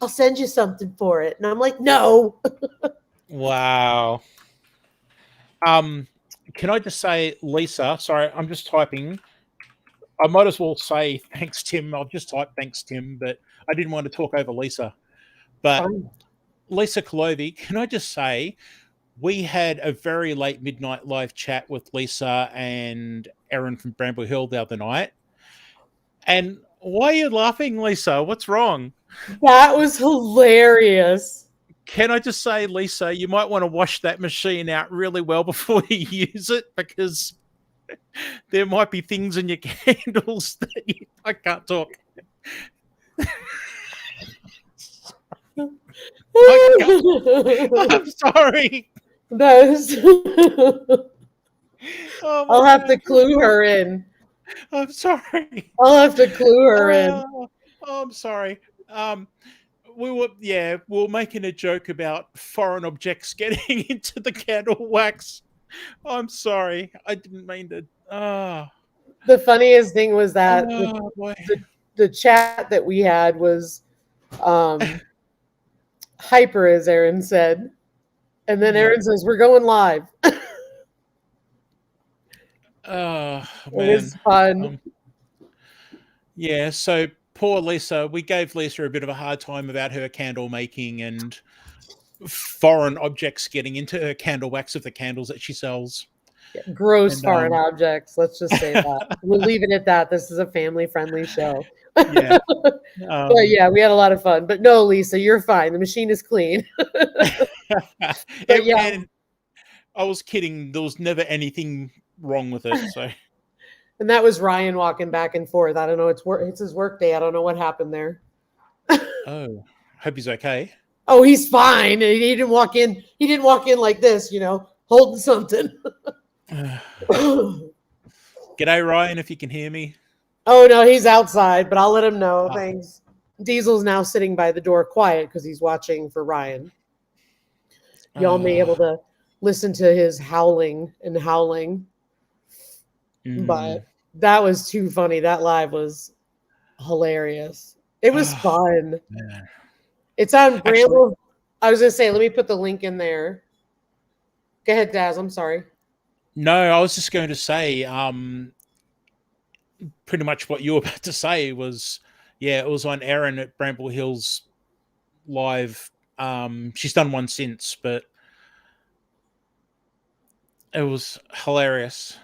"I'll send you something for it," and I'm like, "No." Wow. Can I just say, Lisa? Sorry, I'm just typing. I might as well say thanks, Tim. I've just typed thanks, Tim, but I didn't want to talk over Lisa. But Fine. Lisa Colovi, can I just say, we had a very late midnight live chat with Lisa and Erin from Bramble Hill the other night. And why are you laughing, Lisa? What's wrong? That was hilarious. Can I just say, Lisa, you might want to wash that machine out really well before you use it, because there might be things in your candles that I can't talk. I'm sorry. Oh, I'll have to clue her in. I'm sorry. I'll have to clue her in. Oh, I'm sorry. We were making a joke about foreign objects getting into the candle wax. I'm sorry. I didn't mean to. The funniest thing was that Boy. the chat that we had was hyper, as Aaron said. And then Aaron says, "We're going live." Oh, It man. was fun. Yeah, so poor Lisa. We gave Lisa a bit of a hard time about her candle making, and foreign objects getting into her candle wax of the candles that she sells. Gross And, foreign objects. Let's just say that. We'll leave it at that. This is a family-friendly show. Yeah. But yeah, we had a lot of fun. But no, Lisa, you're fine. The machine is clean. But yeah. And I was kidding. There was never anything wrong with it. So. And that was Ryan walking back and forth. I don't know. It's his work day. I don't know what happened there. Oh, hope he's okay. Oh, he's fine. He didn't walk in. He didn't walk in like this, holding something. G'day, Ryan, if you can hear me. Oh no, he's outside, but I'll let him know. Thanks. Diesel's now sitting by the door quiet because he's watching for Ryan. Y'all may be able to listen to his howling. But that was too funny. That live was hilarious. It was fun. Man. It's on Bramble. I was going to say, let me put the link in there. Go ahead, Daz. I'm sorry. No, I was just going to say, pretty much what you were about to say was, yeah, it was on Erin at Bramble Hills live. She's done one since, but it was hilarious.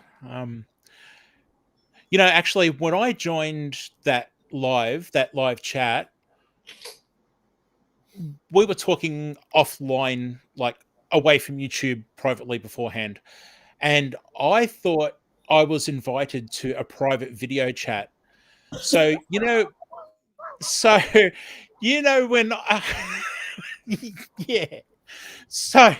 Actually, when I joined that live chat, we were talking offline, like away from YouTube privately beforehand. And I thought I was invited to a private video chat. So, when yeah. So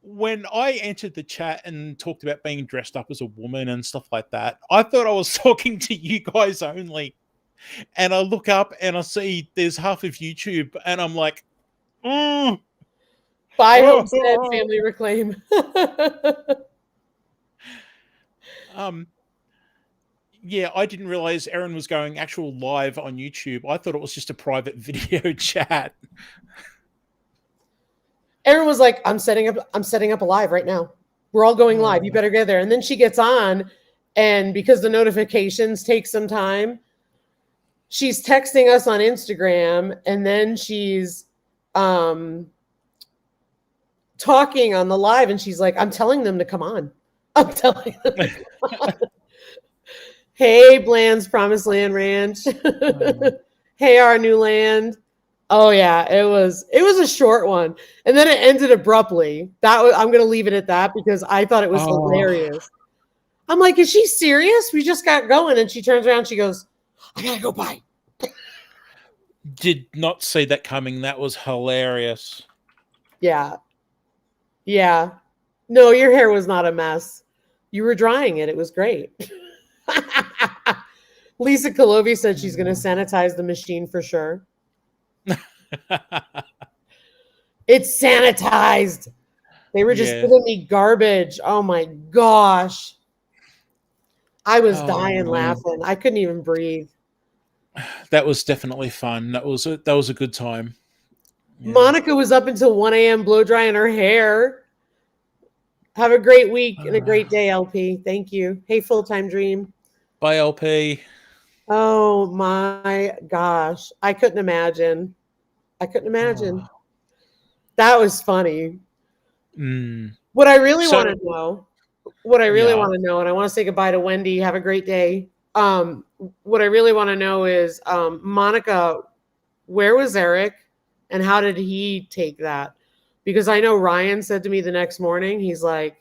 when I entered the chat and talked about being dressed up as a woman and stuff like that, I thought I was talking to you guys only. And I look up and I see there's half of YouTube, and I'm like, Bye, Homestead Family Reclaim. Yeah, I didn't realize Erin was going actual live on YouTube. I thought it was just a private video chat. Erin was like, I'm setting up a live right now. We're all going live. You better get there. And then she gets on, and because the notifications take some time, she's texting us on Instagram, and then she's talking on the live, and she's like, I'm telling them to come on. I'm telling them to come on. Hey, Bland's Promised Land Ranch. Hey, our new land. Oh yeah, it was a short one, and then it ended abruptly. I'm going to leave it at that because I thought it was hilarious. I'm like, is she serious? We just got going, and she turns around, she goes, I gotta go by. Did not see that coming. That was hilarious. Yeah. No, your hair was not a mess. You were drying it. It was great. Lisa Kalovi said she's going to sanitize the machine for sure. It's sanitized. They were just giving me garbage. Oh my gosh. I was dying laughing. I couldn't even breathe. That was definitely fun. That was a good time. Yeah. Monica was up until 1 a.m. blow drying her hair. Have a great week and a great day, LP. Thank you. Hey, Full-Time Dream. Bye, LP. Oh my gosh. I couldn't imagine. That was funny. What I really want to know, and I want to say goodbye to Wendy. Have a great day. What I really want to know is, Monica, where was Eric and how did he take that? Because I know Ryan said to me the next morning, he's like,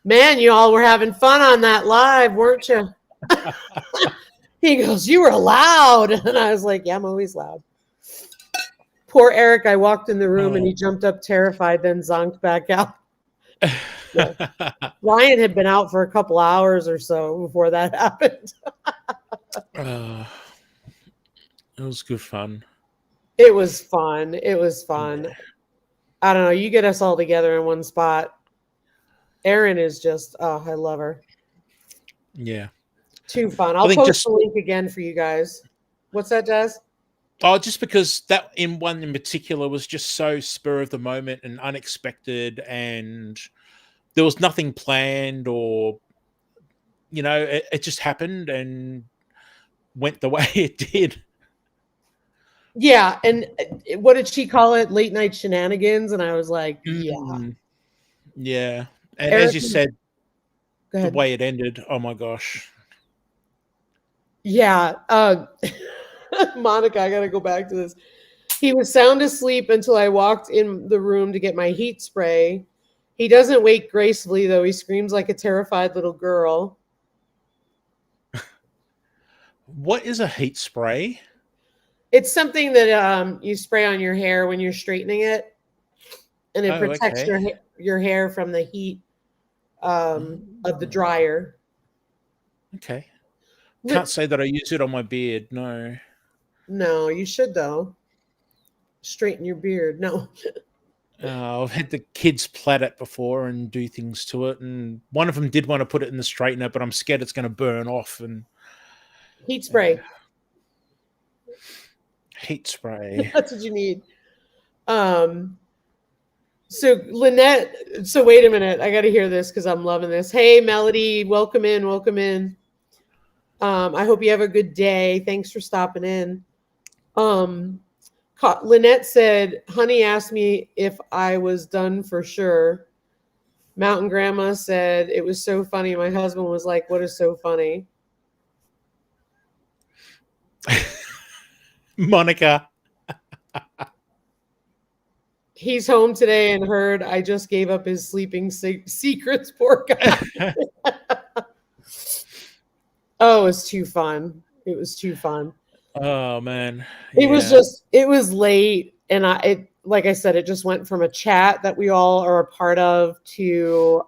man, you all were having fun on that live, weren't you? He goes, you were loud. And I was like, yeah, I'm always loud. Poor Eric. I walked in the room and he jumped up terrified, then zonked back out. Yeah. Ryan had been out for a couple hours or so before that happened. It was good fun. It was fun. Yeah. I don't know. You get us all together in one spot. Erin is just, I love her. Yeah. Too fun. I'll post the link again for you guys. What's that, Des? Oh, just because that one in particular was just so spur of the moment and unexpected, and there was nothing planned, or it just happened and went the way it did. Yeah, and what did she call it? Late night shenanigans, and I was like, yeah. Yeah, and Eric, as you said, go the ahead. way it ended. Oh my gosh. Yeah, Monica, I got to go back to this. He was sound asleep until I walked in the room to get my heat spray. He doesn't wake gracefully, though. He screams like a terrified little girl. What is a heat spray? It's something that you spray on your hair when you're straightening it, and it Oh, protects okay. your hair from the heat of the dryer. Okay. Can't But say that I use it on my beard. No. no, you should though. Straighten your beard. No. I've had the kids plait it before and do things to it, and one of them did want to put it in the straightener, but I'm scared it's going to burn off. And Heat spray. heat spray. That's what you need. Um, so Lynette, so wait a minute. I got to hear this because I'm loving this. Hey, Melody, welcome in. Welcome in. I hope you have a good day. Thanks for stopping in. Lynette said, honey asked me if I was done for sure. Mountain Grandma said, it was so funny. My husband was like, what is so funny? Monica. He's home today and heard I just gave up his sleeping secrets. Poor guy. Oh, it was too fun. It was too fun. Oh man. It was late. And like I said, it just went from a chat that we all are a part of to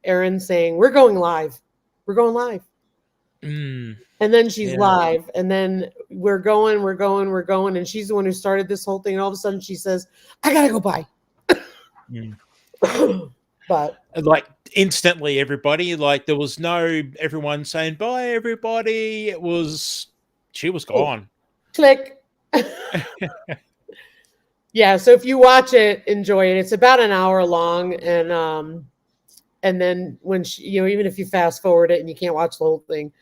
Erin saying, we're going live. We're going live. And then she's live. And then we're going. And she's the one who started this whole thing. And all of a sudden she says, I got to go by. But like instantly everybody, like there was no everyone saying bye everybody. It was, she was gone. Click. Yeah, so if you watch it, enjoy it. It's about an hour long, and then when even if you fast forward it and you can't watch the whole thing,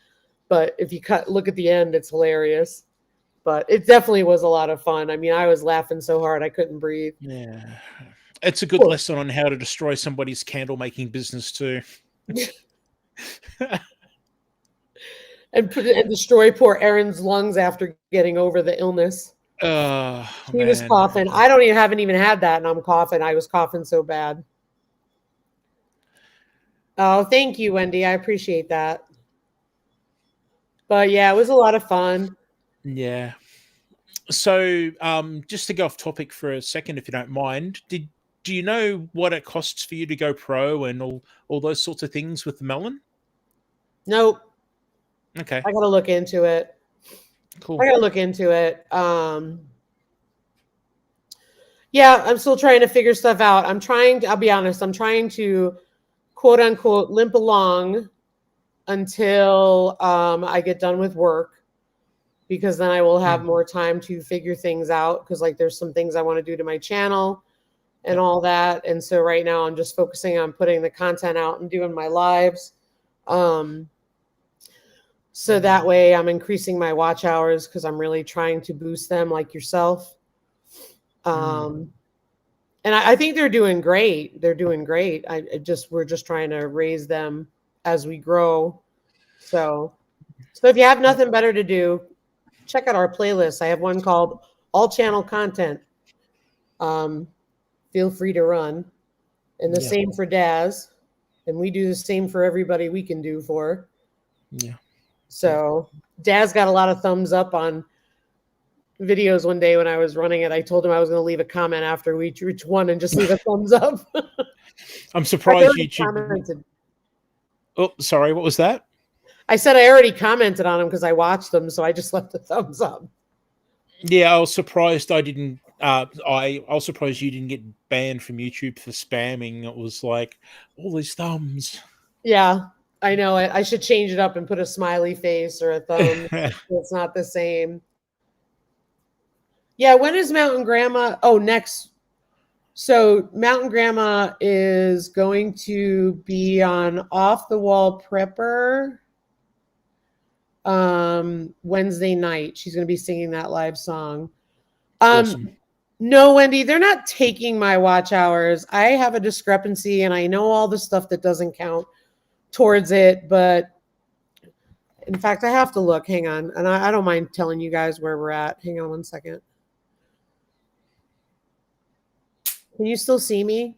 but if you look at the end, it's hilarious. But it definitely was a lot of fun. I mean, I was laughing so hard I couldn't breathe. Yeah, it's a good lesson on how to destroy somebody's candle making business too. and destroy poor Erin's lungs after getting over the illness. He was coughing. I haven't even had that, and I'm coughing. I was coughing so bad. Oh, thank you, Wendy. I appreciate that. But yeah, it was a lot of fun. Yeah. So, just to go off topic for a second, if you don't mind, do you know what it costs for you to go pro and all those sorts of things with the melon? Nope. Okay. I gotta look into it. Cool. I gotta look into it. Yeah, I'm still trying to figure stuff out. I'll be honest, I'm trying to quote unquote limp along until I get done with work, because then I will have more time to figure things out, because like there's some things I want to do to my channel and all that. And so right now I'm just focusing on putting the content out and doing my lives. So that way I'm increasing my watch hours, because I'm really trying to boost them like yourself. And I think they're doing great. They're doing great. We're just trying to raise them as we grow. So if you have nothing better to do, check out our playlist. I have one called All Channel Content. Feel free to run. And the same for Daz. And we do the same for everybody we can do for. Yeah. So Daz got a lot of thumbs up on videos one day when I was running it. I told him I was going to leave a comment after each one and just leave a thumbs up. I'm surprised YouTube. Commented. Oh, sorry. What was that? I said I already commented on them because I watched them, so I just left a thumbs up. Yeah, I was surprised I didn't. I was surprised you didn't get banned from YouTube for spamming. It was like all these thumbs. Yeah, I know it. I should change it up and put a smiley face or a thumb. It's not the same. Yeah, when is Mountain Grandma? Oh, next. So Mountain Grandma is going to be on Off the Wall Prepper Wednesday night. She's going to be singing that live song. Awesome. No, Wendy, they're not taking my watch hours. I have a discrepancy and I know all the stuff that doesn't count towards it, but in fact, I have to look. Hang on. And I don't mind telling you guys where we're at. Hang on one second. Can you still see me?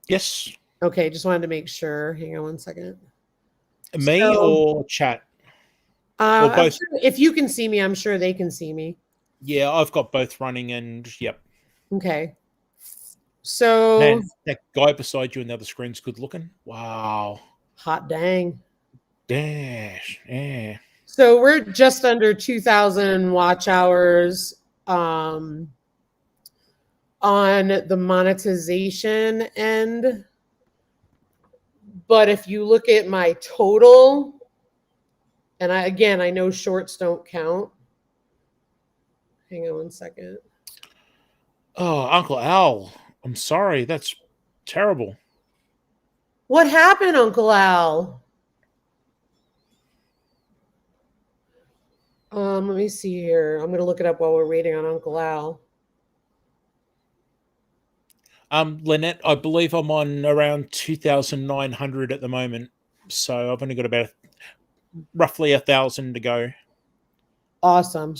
Yes. Okay, just wanted to make sure. Hang on one second. Me or chat? Or both? Sure if you can see me, I'm sure they can see me. Yeah, I've got both running and yep. Okay. So Man, that guy beside you in the other screen's good looking. Wow. Hot dang. Dash. Yeah. So we're just under 2,000 watch hours on the monetization end. But if you look at my total, and I know shorts don't count. Hang on one second. Oh, Uncle Al. I'm sorry. That's terrible. What happened, Uncle Al? Let me see here. I'm going to look it up while we're waiting on Uncle Al. Lynette, I believe I'm on around 2,900 at the moment. So I've only got about roughly 1,000 to go. Awesome.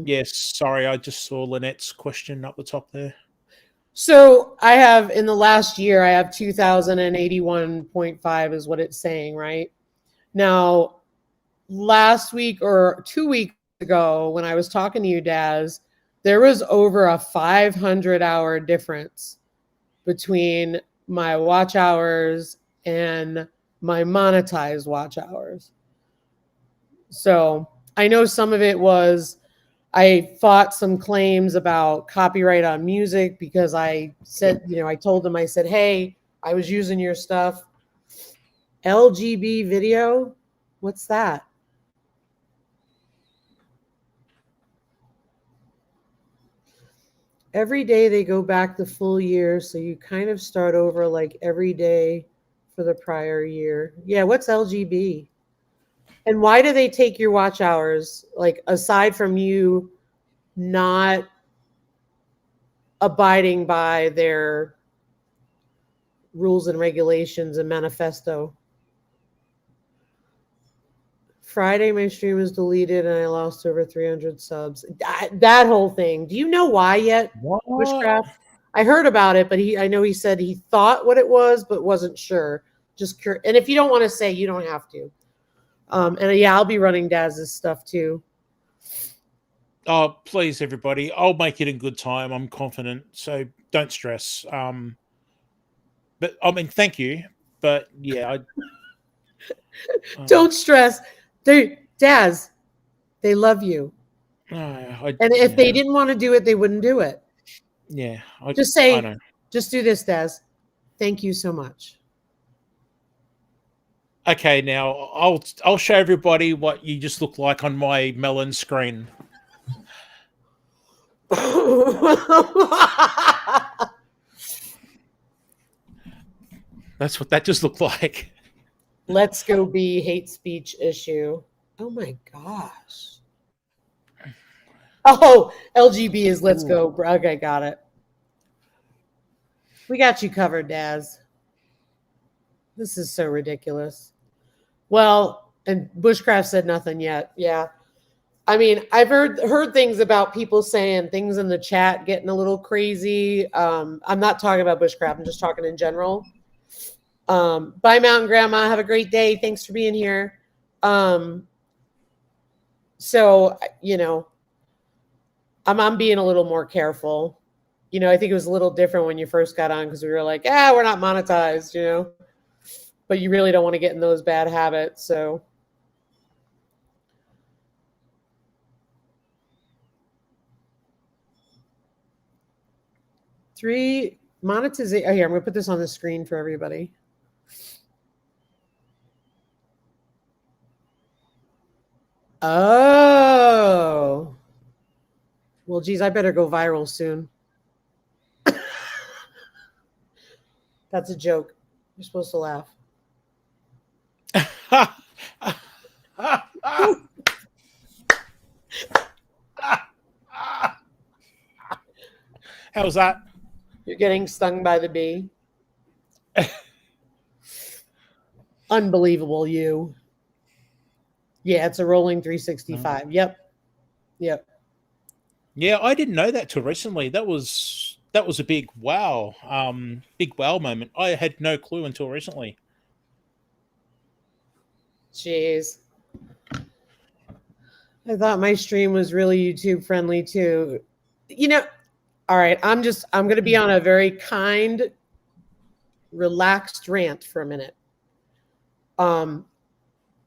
Yes, sorry, I just saw Lynette's question up the top there. So I have, in the last year, I have 2,081.5 is what it's saying, right? Now, last week or 2 weeks ago, when I was talking to you, Daz, there was over a 500-hour difference between my watch hours and my monetized watch hours. So I know some of it was I fought some claims about copyright on music because I said, I told them, I said, hey, I was using your stuff. LGB video? What's that? Every day they go back the full year, so you kind of start over like every day for the prior year. Yeah, what's LGB? And why do they take your watch hours? Like, aside from you not abiding by their rules and regulations and manifesto. Friday, my stream was deleted and I lost over 300 subs. That whole thing. Do you know why yet, Bushcraft? I heard about it, but I know he said he thought what it was, but wasn't sure. Just curious. And if you don't want to say, you don't have to. And yeah, I'll be running Daz's stuff too. Oh, please, everybody. I'll make it in good time. I'm confident. So don't stress. But I mean, thank you. But yeah, don't stress. Daz, they love you. And if they didn't want to do it, they wouldn't do it. Yeah. Just say, just do this, Daz. Thank you so much. Okay, now I'll show everybody what you just look like on my melon screen. That's what that just looked like. Let's go be hate speech issue. Oh my gosh. Oh, LGB is let's go. Okay, got it. We got you covered, Daz. This is so ridiculous. Well, and Bushcraft said nothing yet. Yeah. I mean, I've heard things about people saying things in the chat getting a little crazy. I'm not talking about Bushcraft. I'm just talking in general. Bye, Mountain Grandma. Have a great day. Thanks for being here. So, I'm being a little more careful. I think it was a little different when you first got on because we were like, we're not monetized, but you really don't want to get in those bad habits. So. Three monetization. Oh, here, I'm going to put this on the screen for everybody. Oh. Well, geez, I better go viral soon. That's a joke. You're supposed to laugh. How was that? You're getting stung by the bee. Unbelievable, you. Yeah, it's a rolling 365. Yep. Yep. Yeah, I didn't know that till recently. That was a big wow moment. I had no clue until recently. Jeez. I thought my stream was really YouTube friendly too. All right, I'm going to be on a very kind, relaxed rant for a minute. I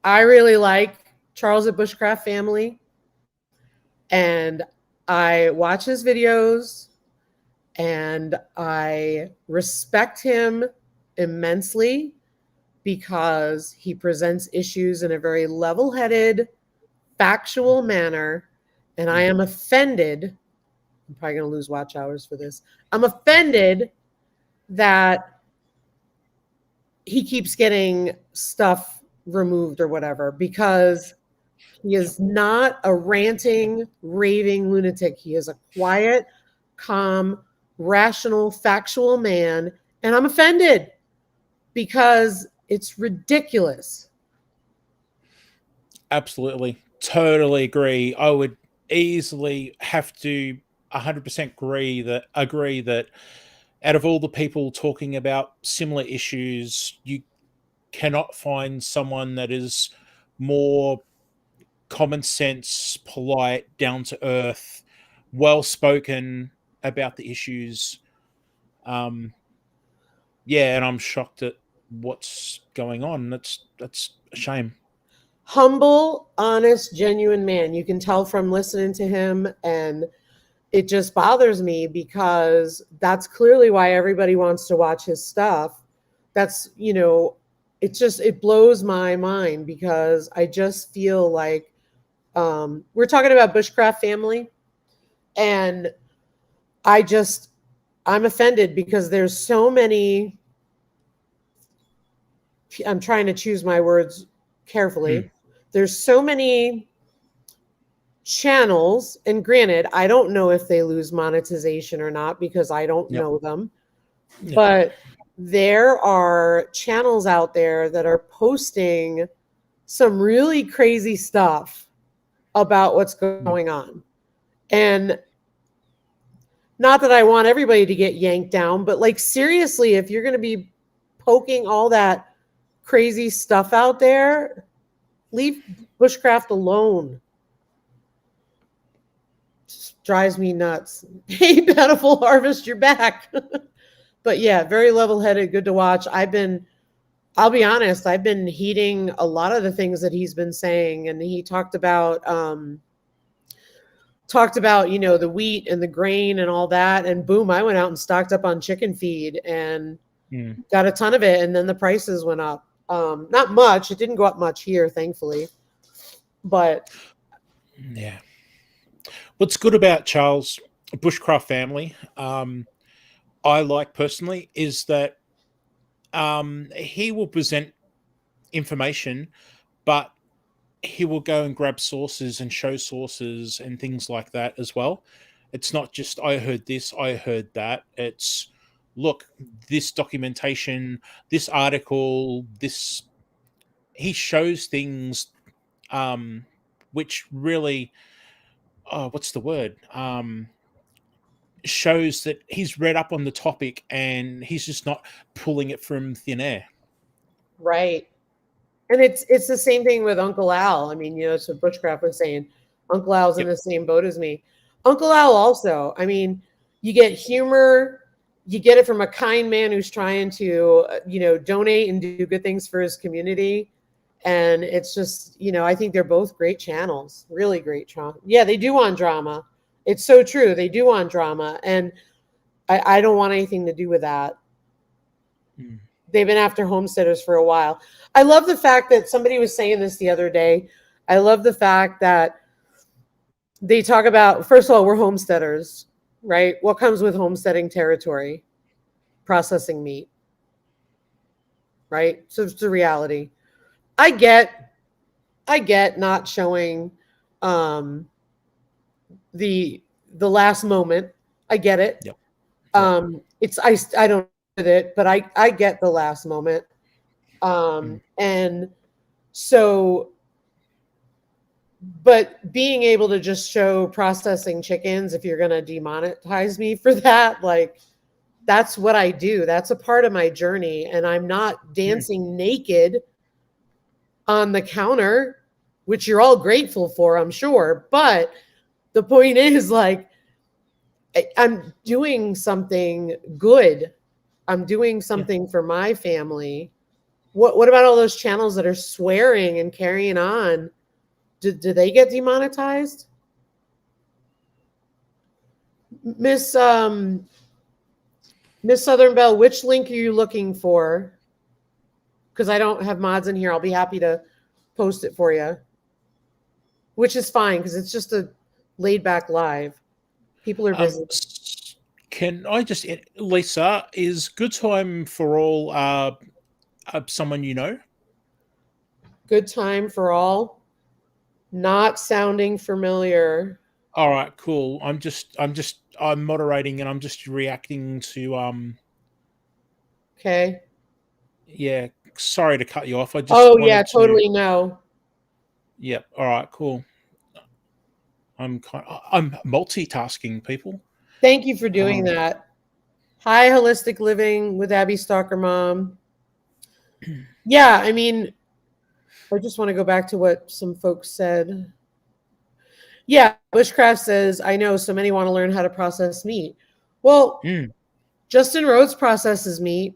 really like Charles at Bushcraft Family, and I watch his videos, and I respect him immensely because he presents issues in a very level-headed, factual manner, and I am offended. I'm probably going to lose watch hours for this. I'm offended that he keeps getting stuff removed or whatever, because he is not a ranting, raving lunatic. He is a quiet, calm, rational, factual man. And I'm offended because it's ridiculous. Absolutely. Totally agree. I would easily have to 100% agree that out of all the people talking about similar issues, you cannot find someone that is more common sense, polite, down to earth, well spoken about the issues. Um, yeah, and I'm shocked at what's going on. That's a shame. Humble, honest, genuine man. You can tell from listening to him, and it just bothers me because that's clearly why everybody wants to watch his stuff. That's, it blows my mind because I just feel like we're talking about Bushcraft Family, and I'm offended because there's so many. I'm trying to choose my words carefully. There's so many channels, and granted, I don't know if they lose monetization or not because I don't know them, but there are channels out there that are posting some really crazy stuff about what's going on. And not that I want everybody to get yanked down, but like seriously, if you're going to be poking all that crazy stuff out there, leave bushcraft alone. Just drives me nuts. Hey, Bountiful Harvest, you're back. But yeah, very level-headed, good to watch. I'll be honest, I've been heeding a lot of the things that he's been saying, and he talked about the wheat and the grain and all that, and boom, I went out and stocked up on chicken feed and got a ton of it, and then the prices went up. Not much. It didn't go up much here, thankfully. But yeah. What's good about Charles Bushcraft Family, I like personally, is that he will present information, but he will go and grab sources and show sources and things like that as well. It's not just I heard this, I heard that. It's look, this documentation, this article, this he shows things which really what's the word? Shows that he's read up on the topic and he's just not pulling it from thin air. right. And it's the same thing with Uncle Al. I mean, so Bushcraft was saying Uncle Al's in the same boat as me. Uncle Al also, I mean, you get humor, you get it from a kind man who's trying to, donate and do good things for his community. And it's just, I think they're both great channels, really great channels. Yeah, they do want drama. It's so true. They do want drama. And I don't want anything to do with that. They've been after homesteaders for a while. I love the fact that somebody was saying this the other day. I love the fact that they talk about, first of all, we're homesteaders, right? What comes with homesteading territory? Processing meat, right? So it's the reality. I get not showing the last moment. I get it. Yep. It's I don't with it, but I get the last moment. And so, but being able to just show processing chickens, if you're going to demonetize me for that, like, that's what I do. That's a part of my journey. And I'm not dancing naked on the counter, which you're all grateful for, I'm sure. But the point is, like, I'm doing something good. I'm doing something for my family. What about all those channels that are swearing and carrying on? Do they get demonetized? Miss Miss Southern Belle, which link are you looking for? Because I don't have mods in here. I'll be happy to post it for you. Which is fine because it's just a laid back live. People are busy. Can I just, Lisa, is Good Time for All someone you know? Good Time for All. Not sounding familiar. All right, cool. I'm moderating and I'm just reacting to Okay. yeah, sorry to cut you off. I just Oh wanted yeah, to. totally no. Yep. All right, cool. I'm multitasking, people. Thank you for doing that. Hi, Holistic Living with Abby Stalker Mom. Yeah, I mean, I just want to go back to what some folks said. Yeah, Bushcraft says, I know so many want to learn how to process meat. Well, Justin Rhodes processes meat.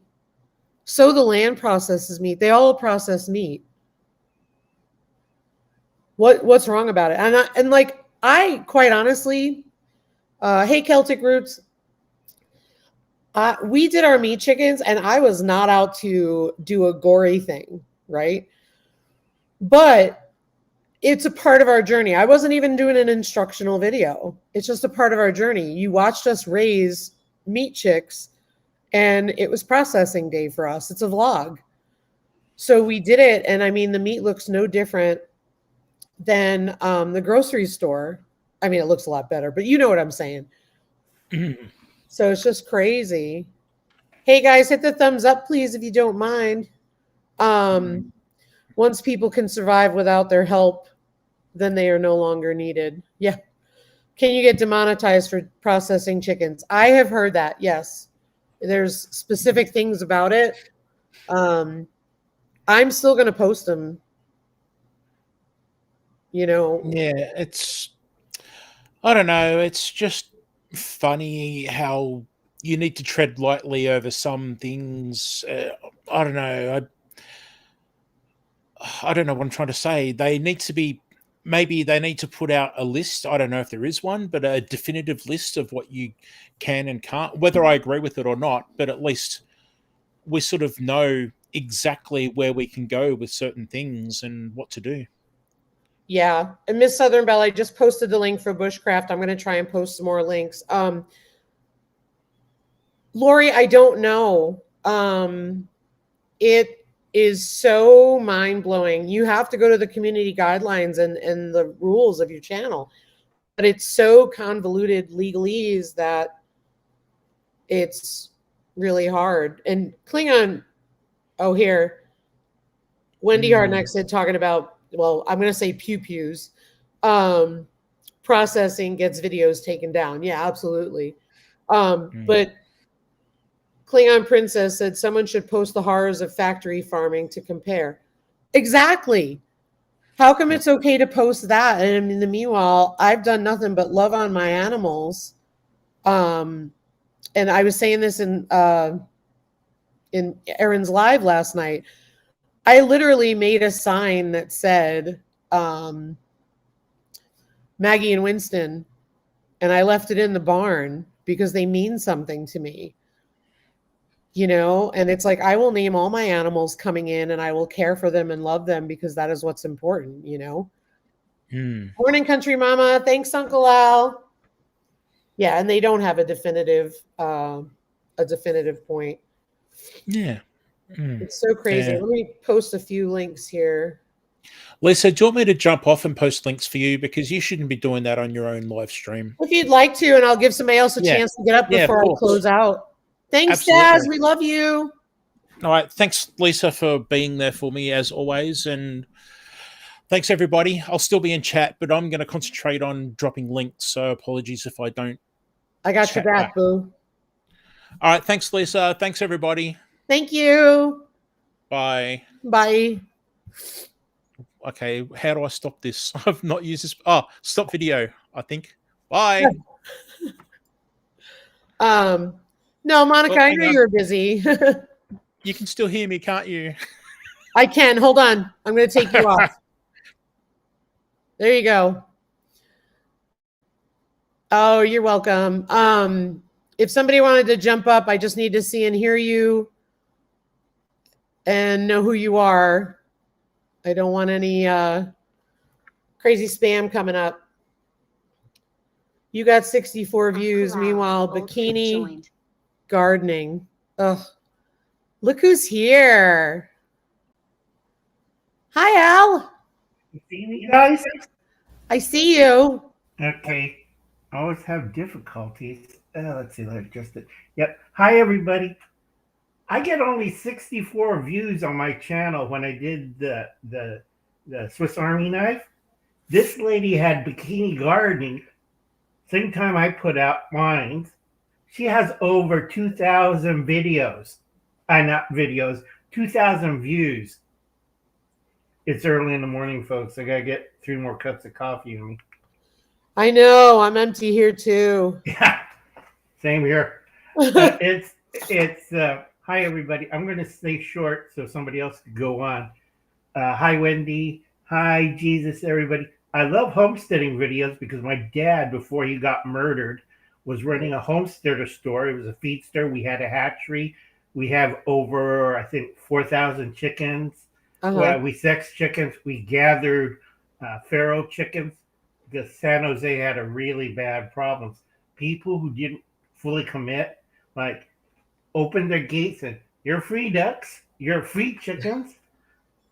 So the land processes meat. They all process meat. What's wrong about it? And like, I quite honestly, hey Celtic Roots, we did our meat chickens, and I was not out to do a gory thing, right? But it's a part of our journey. I wasn't even doing an instructional video. It's just a part of our journey. You watched us raise meat chicks, and it was processing day for us. It's a vlog. So we did it, and I mean, the meat looks no different than the grocery store. I mean, it looks a lot better, but you know what I'm saying. So it's just crazy. Hey guys, hit the thumbs up, please, if you don't mind. Once people can survive without their help, then they are no longer needed. Yeah. Can you get demonetized for processing chickens? I have heard that. Yes. There's specific things about it. I'm still going to post them. You know. Yeah, I don't know. It's just funny how you need to tread lightly over some things. I don't know. I don't know what I'm trying to say. Maybe they need to put out a list. I don't know if there is one, but a definitive list of what you can and can't, whether I agree with it or not, but at least we sort of know exactly where we can go with certain things and what to do. Yeah. And Miss Southern Belle, I just posted the link for Bushcraft. I'm going to try and post some more links. Lori, I don't know. It is so mind-blowing. You have to go to the community guidelines and the rules of your channel. But it's so convoluted legalese that it's really hard. And Klingon, oh, here. Wendy Hart next said talking about, well, I'm going to say pew-pews. Processing gets videos taken down. Yeah, absolutely. But Klingon Princess said someone should post the horrors of factory farming to compare. Exactly. How come it's okay to post that? And in the meanwhile, I've done nothing but love on my animals. And I was saying this in Erin's live last night. I literally made a sign that said Maggie and Winston, and I left it in the barn because they mean something to me. You know, and it's like I will name all my animals coming in and I will care for them and love them because that is what's important, you know. Morning, country mama. Thanks, Uncle Al. Yeah, and they don't have a definitive point. Yeah. It's so crazy. Let me post a few links here. Lisa, do you want me to jump off and post links for you? Because you shouldn't be doing that on your own live stream. If you'd like to, and I'll give somebody else a Yeah. chance to get up Yeah, of before I course. close out. Thanks, Absolutely. Daz. We love you. All right. Thanks, Lisa, for being there for me as always. And thanks, everybody. I'll still be in chat, but I'm going to concentrate on dropping links. So apologies if I don't. I got your Chat back, back. boo. All right. Thanks, Lisa. Thanks, everybody. Thank you. Bye. Bye. Okay. How do I stop this? I've not used this. Oh, stop video, I think. Bye. No, Monica, Oh, I hang know on. you're busy. You can still hear me, can't you? I can. Hold on. I'm going to take you off. There you go. Oh, you're welcome. If somebody wanted to jump up, I just need to see and hear you and know who you are. I don't want any crazy spam coming up. You got 64 views. Corral, Meanwhile, old bikini joined. gardening. Ugh. Look who's here. Hi, Al. You see me, guys? I see you. Okay. I always have difficulties. Let's see. Let's just. Yep. Hi, everybody. I get only 64 views on my channel when I did the Swiss Army knife. This lady had bikini gardening. Same time I put out mine. She has over 2,000 videos. Not videos. 2,000 views. It's early in the morning, folks. I gotta get 3 more cups of coffee in me. I know. I'm empty here too. Yeah, same here. Hi everybody. I'm going to stay short so somebody else could go on. Hi Wendy. Hi Jesus. Everybody. I love homesteading videos because my dad, before he got murdered, was running a homesteader store. It was a feed store. We had a hatchery. We have over, I think, 4,000 chickens. We sexed chickens. We gathered feral chickens because San Jose had a really bad problems. People who didn't fully commit, like, opened their gates and you're free ducks, you're free chickens,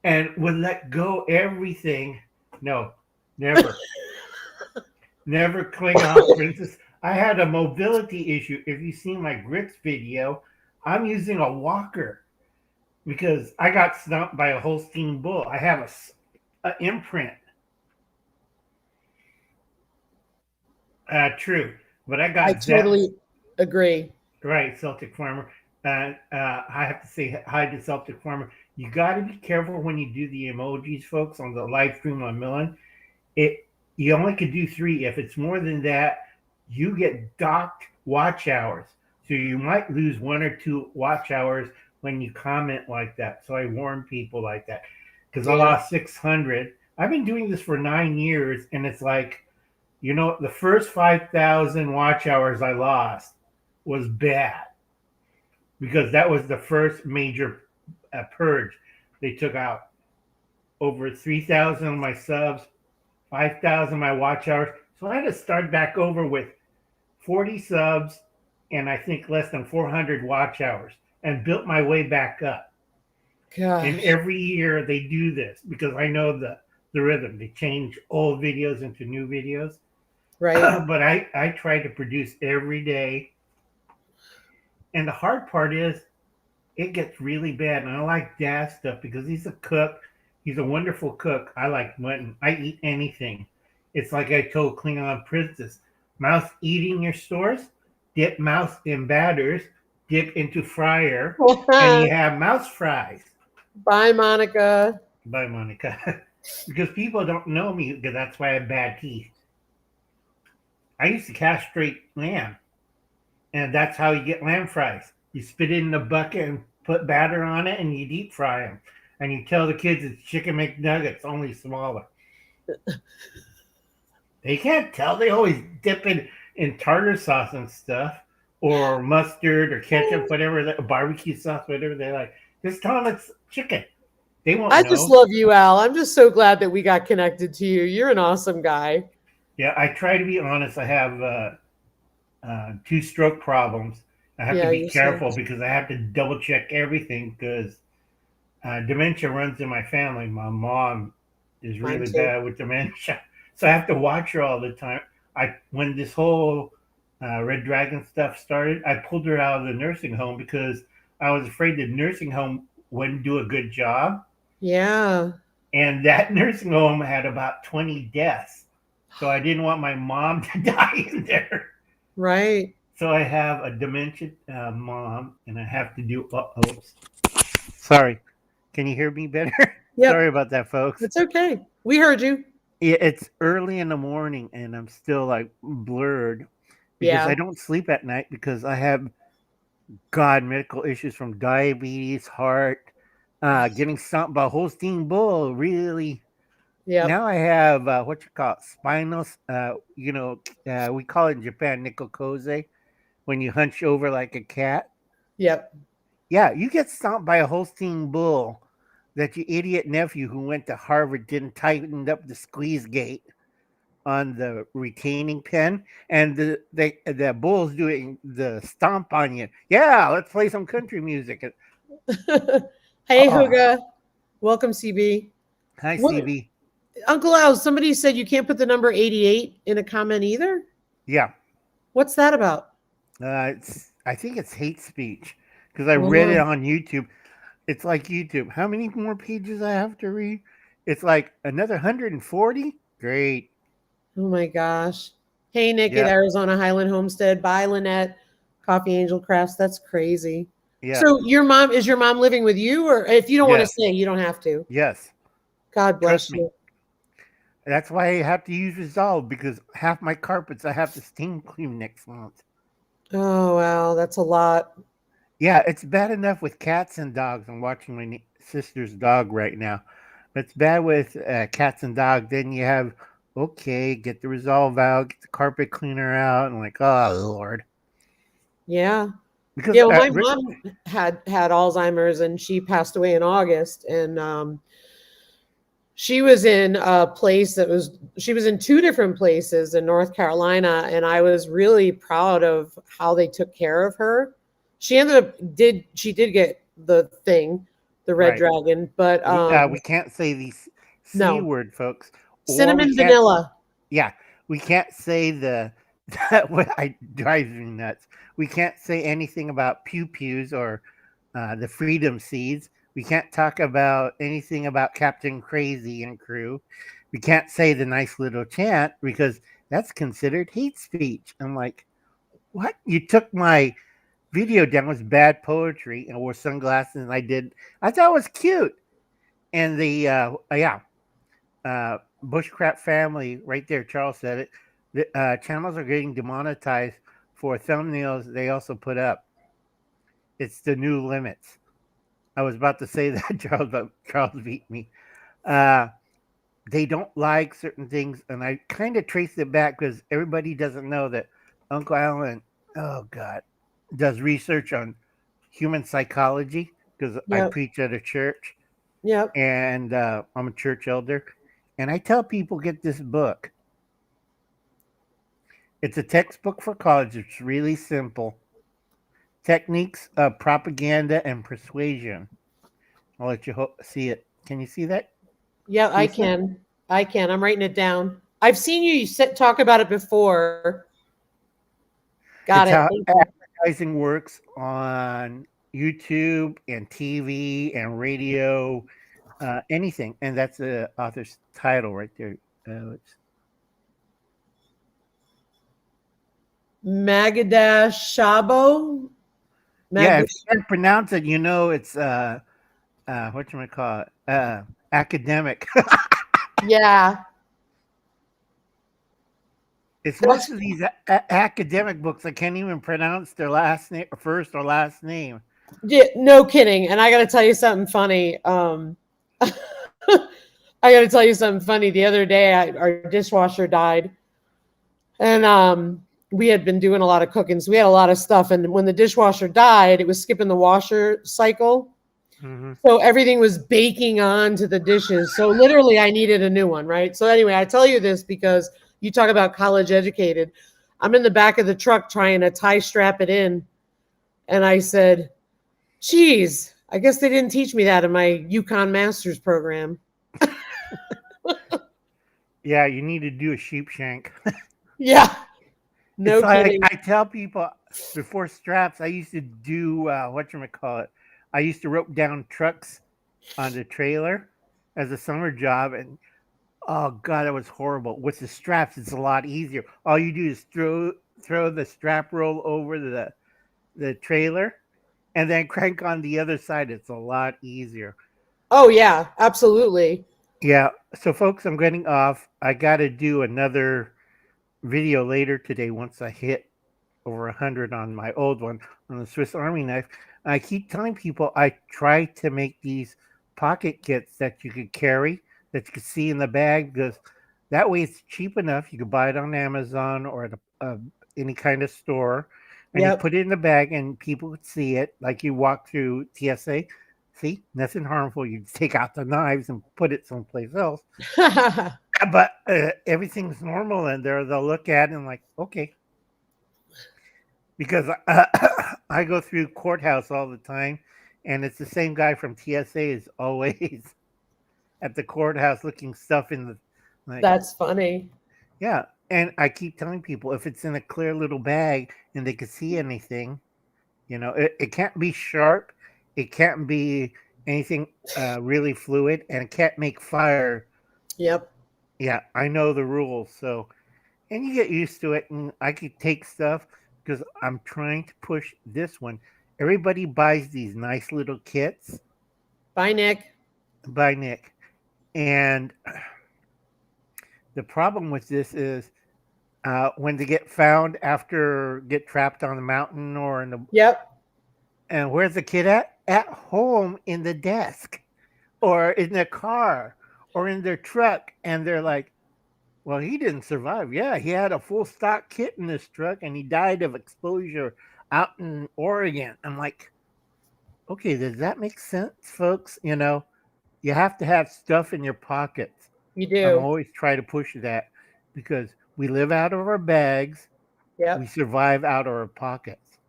and would let go everything. No, never. Never cling off, princess. I had a mobility issue. If you see my grits video, I'm using a walker because I got stomped by a Holstein bull. I have a imprint. True, but I got. I totally agree. Right, Celtic Farmer. I have to say hi to Celtic Farmer. You got to be careful when you do the emojis, folks, on the live stream on Millen. You only could do 3. If it's more than that, you get docked watch hours. So you might lose 1 or 2 watch hours when you comment like that. So I warn people like that because I lost 600. I've been doing this for 9 years, and it's like, the first 5,000 watch hours I lost was bad because that was the first major purge. They took out over 3,000 of my subs, 5,000 my watch hours. So I had to start back over with 40 subs and I think less than 400 watch hours and built my way back up. Gosh. And every year they do this because I know the rhythm. They change old videos into new videos. Right. But I try to produce every day. And the hard part is it gets really bad. And I like Dad's stuff because he's a cook. He's a wonderful cook. I like mutton. I eat anything. It's like I told Klingon Princess, mouse eating your stores, dip mouse in batters, dip into fryer, and you have mouse fries. Bye, Monica. Bye, Monica. Because people don't know me because that's why I have bad teeth. I used to castrate lamb, and that's how you get lamb fries. You spit it in a bucket and put batter on it, and you deep fry them. And you tell the kids it's chicken McNuggets, only smaller. They can't tell. They always dip it in tartar sauce and stuff, or mustard or ketchup, whatever, barbecue sauce, whatever they like. Just tell them it's chicken. They won't know. I just love you, Al. I'm just so glad that we got connected to you. You're an awesome guy. Yeah, I try to be honest. I have 2 stroke problems. I have to be careful because I have to double check everything because dementia runs in my family. My mom is Mine really too. bad with dementia, so I have to watch her all the time. When this whole Red Dragon stuff started, I pulled her out of the nursing home because I was afraid the nursing home wouldn't do a good job. Yeah. And that nursing home had about 20 deaths. So I didn't want my mom to die in there. Right. So I have a dementia mom, and I have to do. Oops. Sorry. Can you hear me better? Yep. Sorry about that, folks. It's okay. We heard you. Yeah, it's early in the morning, and I'm still like blurred because Yeah. I don't sleep at night because I have medical issues from diabetes, heart, getting stomped by a Holstein bull. Really. Yep. Now I have what you call it, spinal. We call it in Japan nikokose when you hunch over like a cat. Yep. Yeah, you get stomped by a Holstein bull that your idiot nephew who went to Harvard didn't tighten up the squeeze gate on the retaining pin, and the bull's doing the stomp on you. Yeah, let's play some country music. Hey, Oh, Huga. Welcome, CB. hi, What, CB. Uncle Al, somebody said you can't put the number 88 in a comment either. Yeah, What's that about? I think it's hate speech because I Oh, read it no. on YouTube. It's like YouTube. How many more pages I have to read? It's like another 140. Great. Oh my gosh. Hey, Nick at Yeah, Arizona Highland Homestead. Bye, Lynette. Coffee Angel Crafts. That's crazy. yeah, So is your mom living with you? Or if you don't want to yes, say, you don't have to. yes. God Trust bless me. you. That's why I have to use Resolve because half my carpets I have to steam clean next month. Oh, wow. That's a lot. Yeah, it's bad enough with cats and dogs. I'm watching my sister's dog right now. But it's bad with cats and dogs. Then you have, okay, get the Resolve out, get the carpet cleaner out. And like, oh, Lord. Yeah. Because Yeah. Well, my mom had Alzheimer's and she passed away in August. And she was in a place she was in two different places in North Carolina. And I was really proud of how they took care of her. She she did get the thing, the red right. dragon, but We can't say the C no, word, folks. Or we cinnamon can't, vanilla. yeah, we can't say that what I drives me nuts. We can't say anything about pew pews or the freedom seeds. We can't talk about anything about Captain Crazy and crew. We can't say the nice little chant because that's considered hate speech. I'm like, what? You took my video down was bad poetry and wore sunglasses and I thought it was cute. And the Bushcraft family right there, Charles said it. The channels are getting demonetized for thumbnails they also put up. It's the new limits. I was about to say that, Charles, but Charles beat me. Uh, they don't like certain things, and I kind of traced it back because everybody doesn't know that Uncle Alan, oh God, does research on human psychology because I Yep. preach at a church Yep. and I'm a church elder. And I tell people get this book. It's a textbook for college. It's really simple. Techniques of propaganda and persuasion. I'll let you see it. Can you see that? Yeah, I Lisa? can. I can. I'm writing it down. I've seen you talk about it before. Got It's it. how Thank you. advertising works on YouTube and TV and radio, anything. And that's the author's title right there. Magadash Shabo. Yeah, if you can't pronounce it, you know it's what you call it? Academic. Yeah. It's most of these academic books I can't even pronounce their last name, first or last name. Yeah, no kidding. And I got to tell you something funny. I got to tell you something funny. The other day, our dishwasher died, and we had been doing a lot of cooking, so we had a lot of stuff. And when the dishwasher died, it was skipping the washer cycle, so everything was baking onto the dishes. So literally, I needed a new one, right? So anyway, I tell you this because you talk about college educated. I'm in the back of the truck trying to tie strap it in, and I said, "Geez, I guess they didn't teach me that in my Yukon Masters program." Yeah, you need to do a sheep shank. Yeah. No It's like kidding. I tell people before straps, I used to do whatchamacallit. I used to rope down trucks on the trailer as a summer job, and oh god, that was horrible. With the straps, it's a lot easier. All you do is throw the strap roll over the trailer, and then crank on the other side. It's a lot easier. Oh yeah, absolutely. Yeah. So, folks, I'm getting off. I got to do another video later today once I hit over 100 on my old one on the Swiss Army knife. I keep telling people I try to make these pocket kits that you could carry, that you could see in the bag, because that way it's cheap enough. You could buy it on Amazon or at any kind of store, and you Yep. put it in the bag, and people could see it. Like you walk through TSA, see, nothing harmful. You take out the knives and put it someplace else. But everything's normal, and they'll look at it and like, okay, because I go through courthouse all the time, and it's the same guy from TSA is always at the courthouse looking stuff in the like. That's funny. Yeah, and I keep telling people if it's in a clear little bag and they can see anything, it can't be sharp, it can't be anything really fluid, and it can't make fire. Yep. Yeah, I know the rules, so and you get used to it. And I could take stuff because I'm trying to push this one. Everybody buys these nice little kits Bye, Nick. by Nick, and the problem with this is when they get found after get trapped on the mountain or in the Yep. and where's the kid at? At home in the desk or in their car or in their truck, and they're like, well, he didn't survive. Yeah, he had a full stock kit in this truck and he died of exposure out in Oregon. I'm like, okay, does that make sense, folks? You have to have stuff in your pockets. You I'm do. always trying to push that because we live out of our bags, we Yep. survive out of our pockets.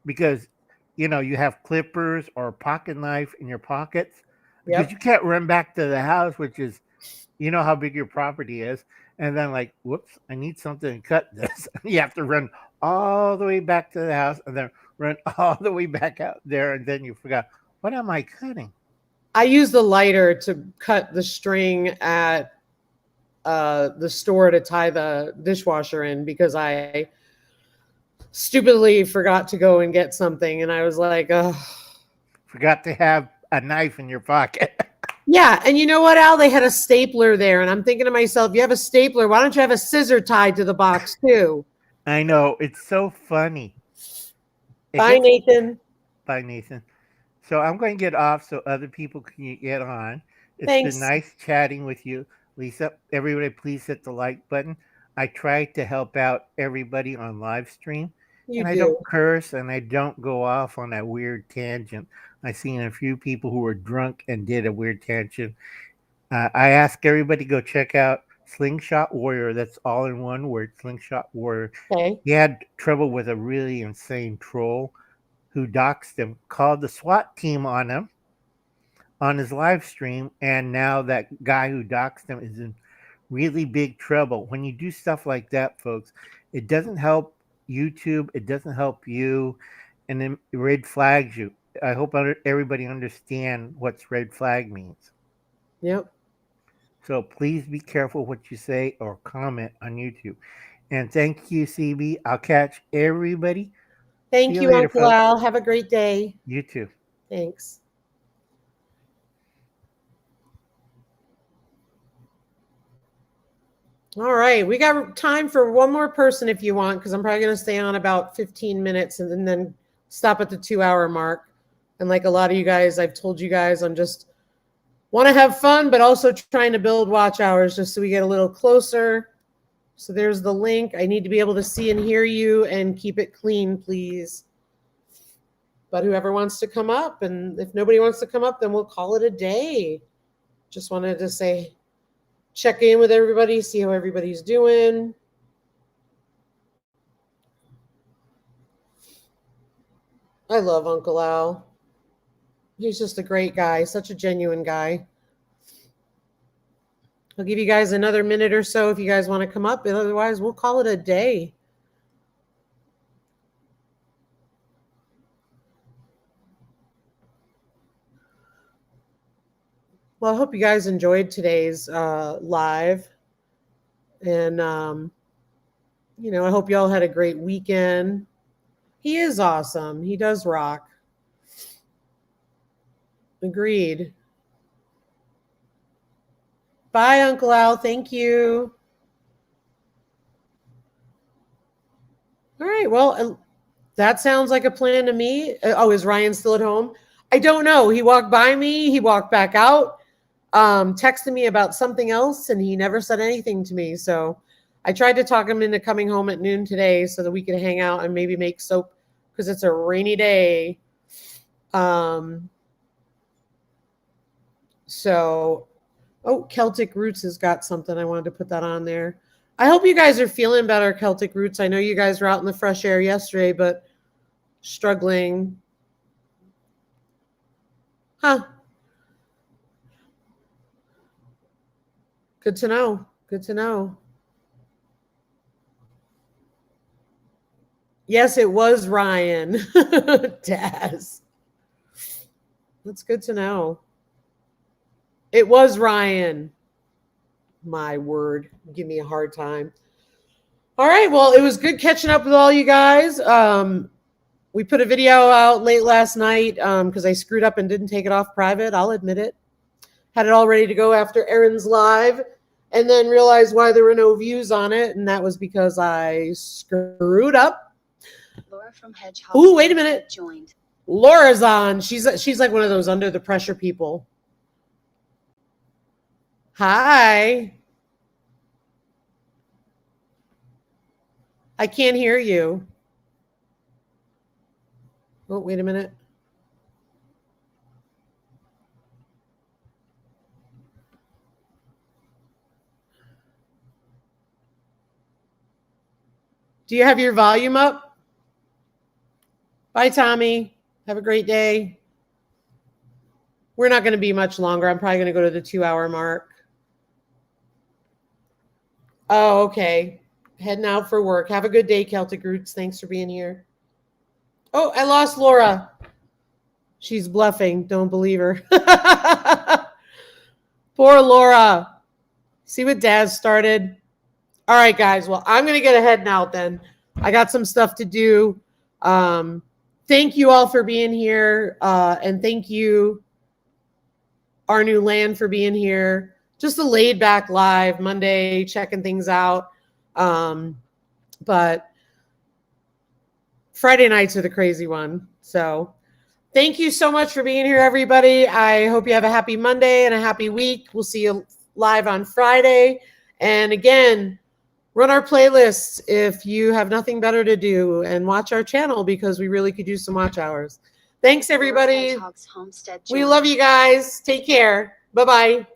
Because, you have clippers or a pocket knife in your pockets because Yep. you can't run back to the house, which is how big your property is, and then like, whoops, I need something to cut this. You have to run all the way back to the house and then run all the way back out there, and then you forgot, what am I cutting? I use the lighter to cut the string at the store to tie the dishwasher in because I stupidly forgot to go and get something, and I was like, oh. Forgot to have a knife in your pocket. Yeah, and you know what, Al? They had a stapler there, and I'm thinking to myself, you have a stapler, why don't you have a scissor tied to the box too? I know, it's so funny. Bye, Nathan. Bye, Nathan. So I'm going to get off so other people can get on. It's been Thanks. nice chatting with you, Lisa. Everybody, please hit the like button. I try to help out everybody on live stream, You and I do. don't curse and I don't go off on that weird tangent. I've seen a few people who were drunk and did a weird tangent. I ask everybody to go check out Slingshot Warrior. That's all in one word, Slingshot Warrior. Okay. He had trouble with a really insane troll who doxed him, called the SWAT team on him on his live stream, and now that guy who doxed him is in really big trouble. When you do stuff like that, folks, it doesn't help YouTube, it doesn't help you, and then it red flags you. I hope everybody understand what red flag means. Yep. So please be careful what you say or comment on YouTube. And thank you, CB. I'll catch everybody. See Thank you you, later, Uncle folks. Al. Have a great day. You too. Thanks. All right, we got time for one more person if you want, because I'm probably going to stay on about 15 minutes and then stop at the 2-hour mark. And like a lot of you guys, I've told you guys, I'm just want to have fun, but also trying to build watch hours just so we get a little closer. So there's the link. I need to be able to see and hear you and keep it clean, please. But whoever wants to come up, and if nobody wants to come up, then we'll call it a day. Just wanted to say, check in with everybody, see how everybody's doing. I love Uncle Al. He's just a great guy, such a genuine guy. I'll give you guys another minute or so if you guys want to come up. Otherwise, we'll call it a day. Well, I hope you guys enjoyed today's live. And, you know, I hope you all had a great weekend. He is awesome. He does rock. Agreed. Bye, Uncle Al. Thank you. All right. Well, that sounds like a plan to me. Oh, is Ryan still at home? I don't know. He walked by me. He walked back out, texted me about something else, and he never said anything to me. So I tried to talk him into coming home at noon today so that we could hang out and maybe make soap because it's a rainy day. So, oh, Celtic Roots has got something. I wanted to put that on there. I hope you guys are feeling better, Celtic Roots. I know you guys were out in the fresh air yesterday, but struggling. Huh. Good to know. Good to know. Yes, it was Ryan. Daz. That's good to know. It was Ryan. My word. Give me a hard time. All right. Well, it was good catching up with all you guys. We put a video out late last night because I screwed up and didn't take it off private. I'll admit it. Had it all ready to go after Erin's live and then realized why there were no views on it. And that was because I screwed up. Laura from Hedgehog. Ooh, wait a minute. Joined. Laura's on. She's like one of those under the pressure people. Hi. I can't hear you. Oh, wait a minute. Do you have your volume up? Bye, Tommy. Have a great day. We're not going to be much longer. I'm probably going to go to the 2-hour mark. Oh, okay. Heading out for work. Have a good day, Celtic Roots. Thanks for being here. Oh, I lost Laura. She's bluffing. Don't believe her. Poor Laura. See what Daz started? All right, guys. Well, I'm going to get ahead now then. I got some stuff to do. Thank you all for being here. And thank you, Our New Land, for being here. Just a laid back live Monday, checking things out. But Friday nights are the crazy one. So thank you so much for being here, everybody. I hope you have a happy Monday and a happy week. We'll see you live on Friday. And again, run our playlists if you have nothing better to do, and watch our channel because we really could use some watch hours. Thanks, everybody. We love you guys. Take care. Bye-bye.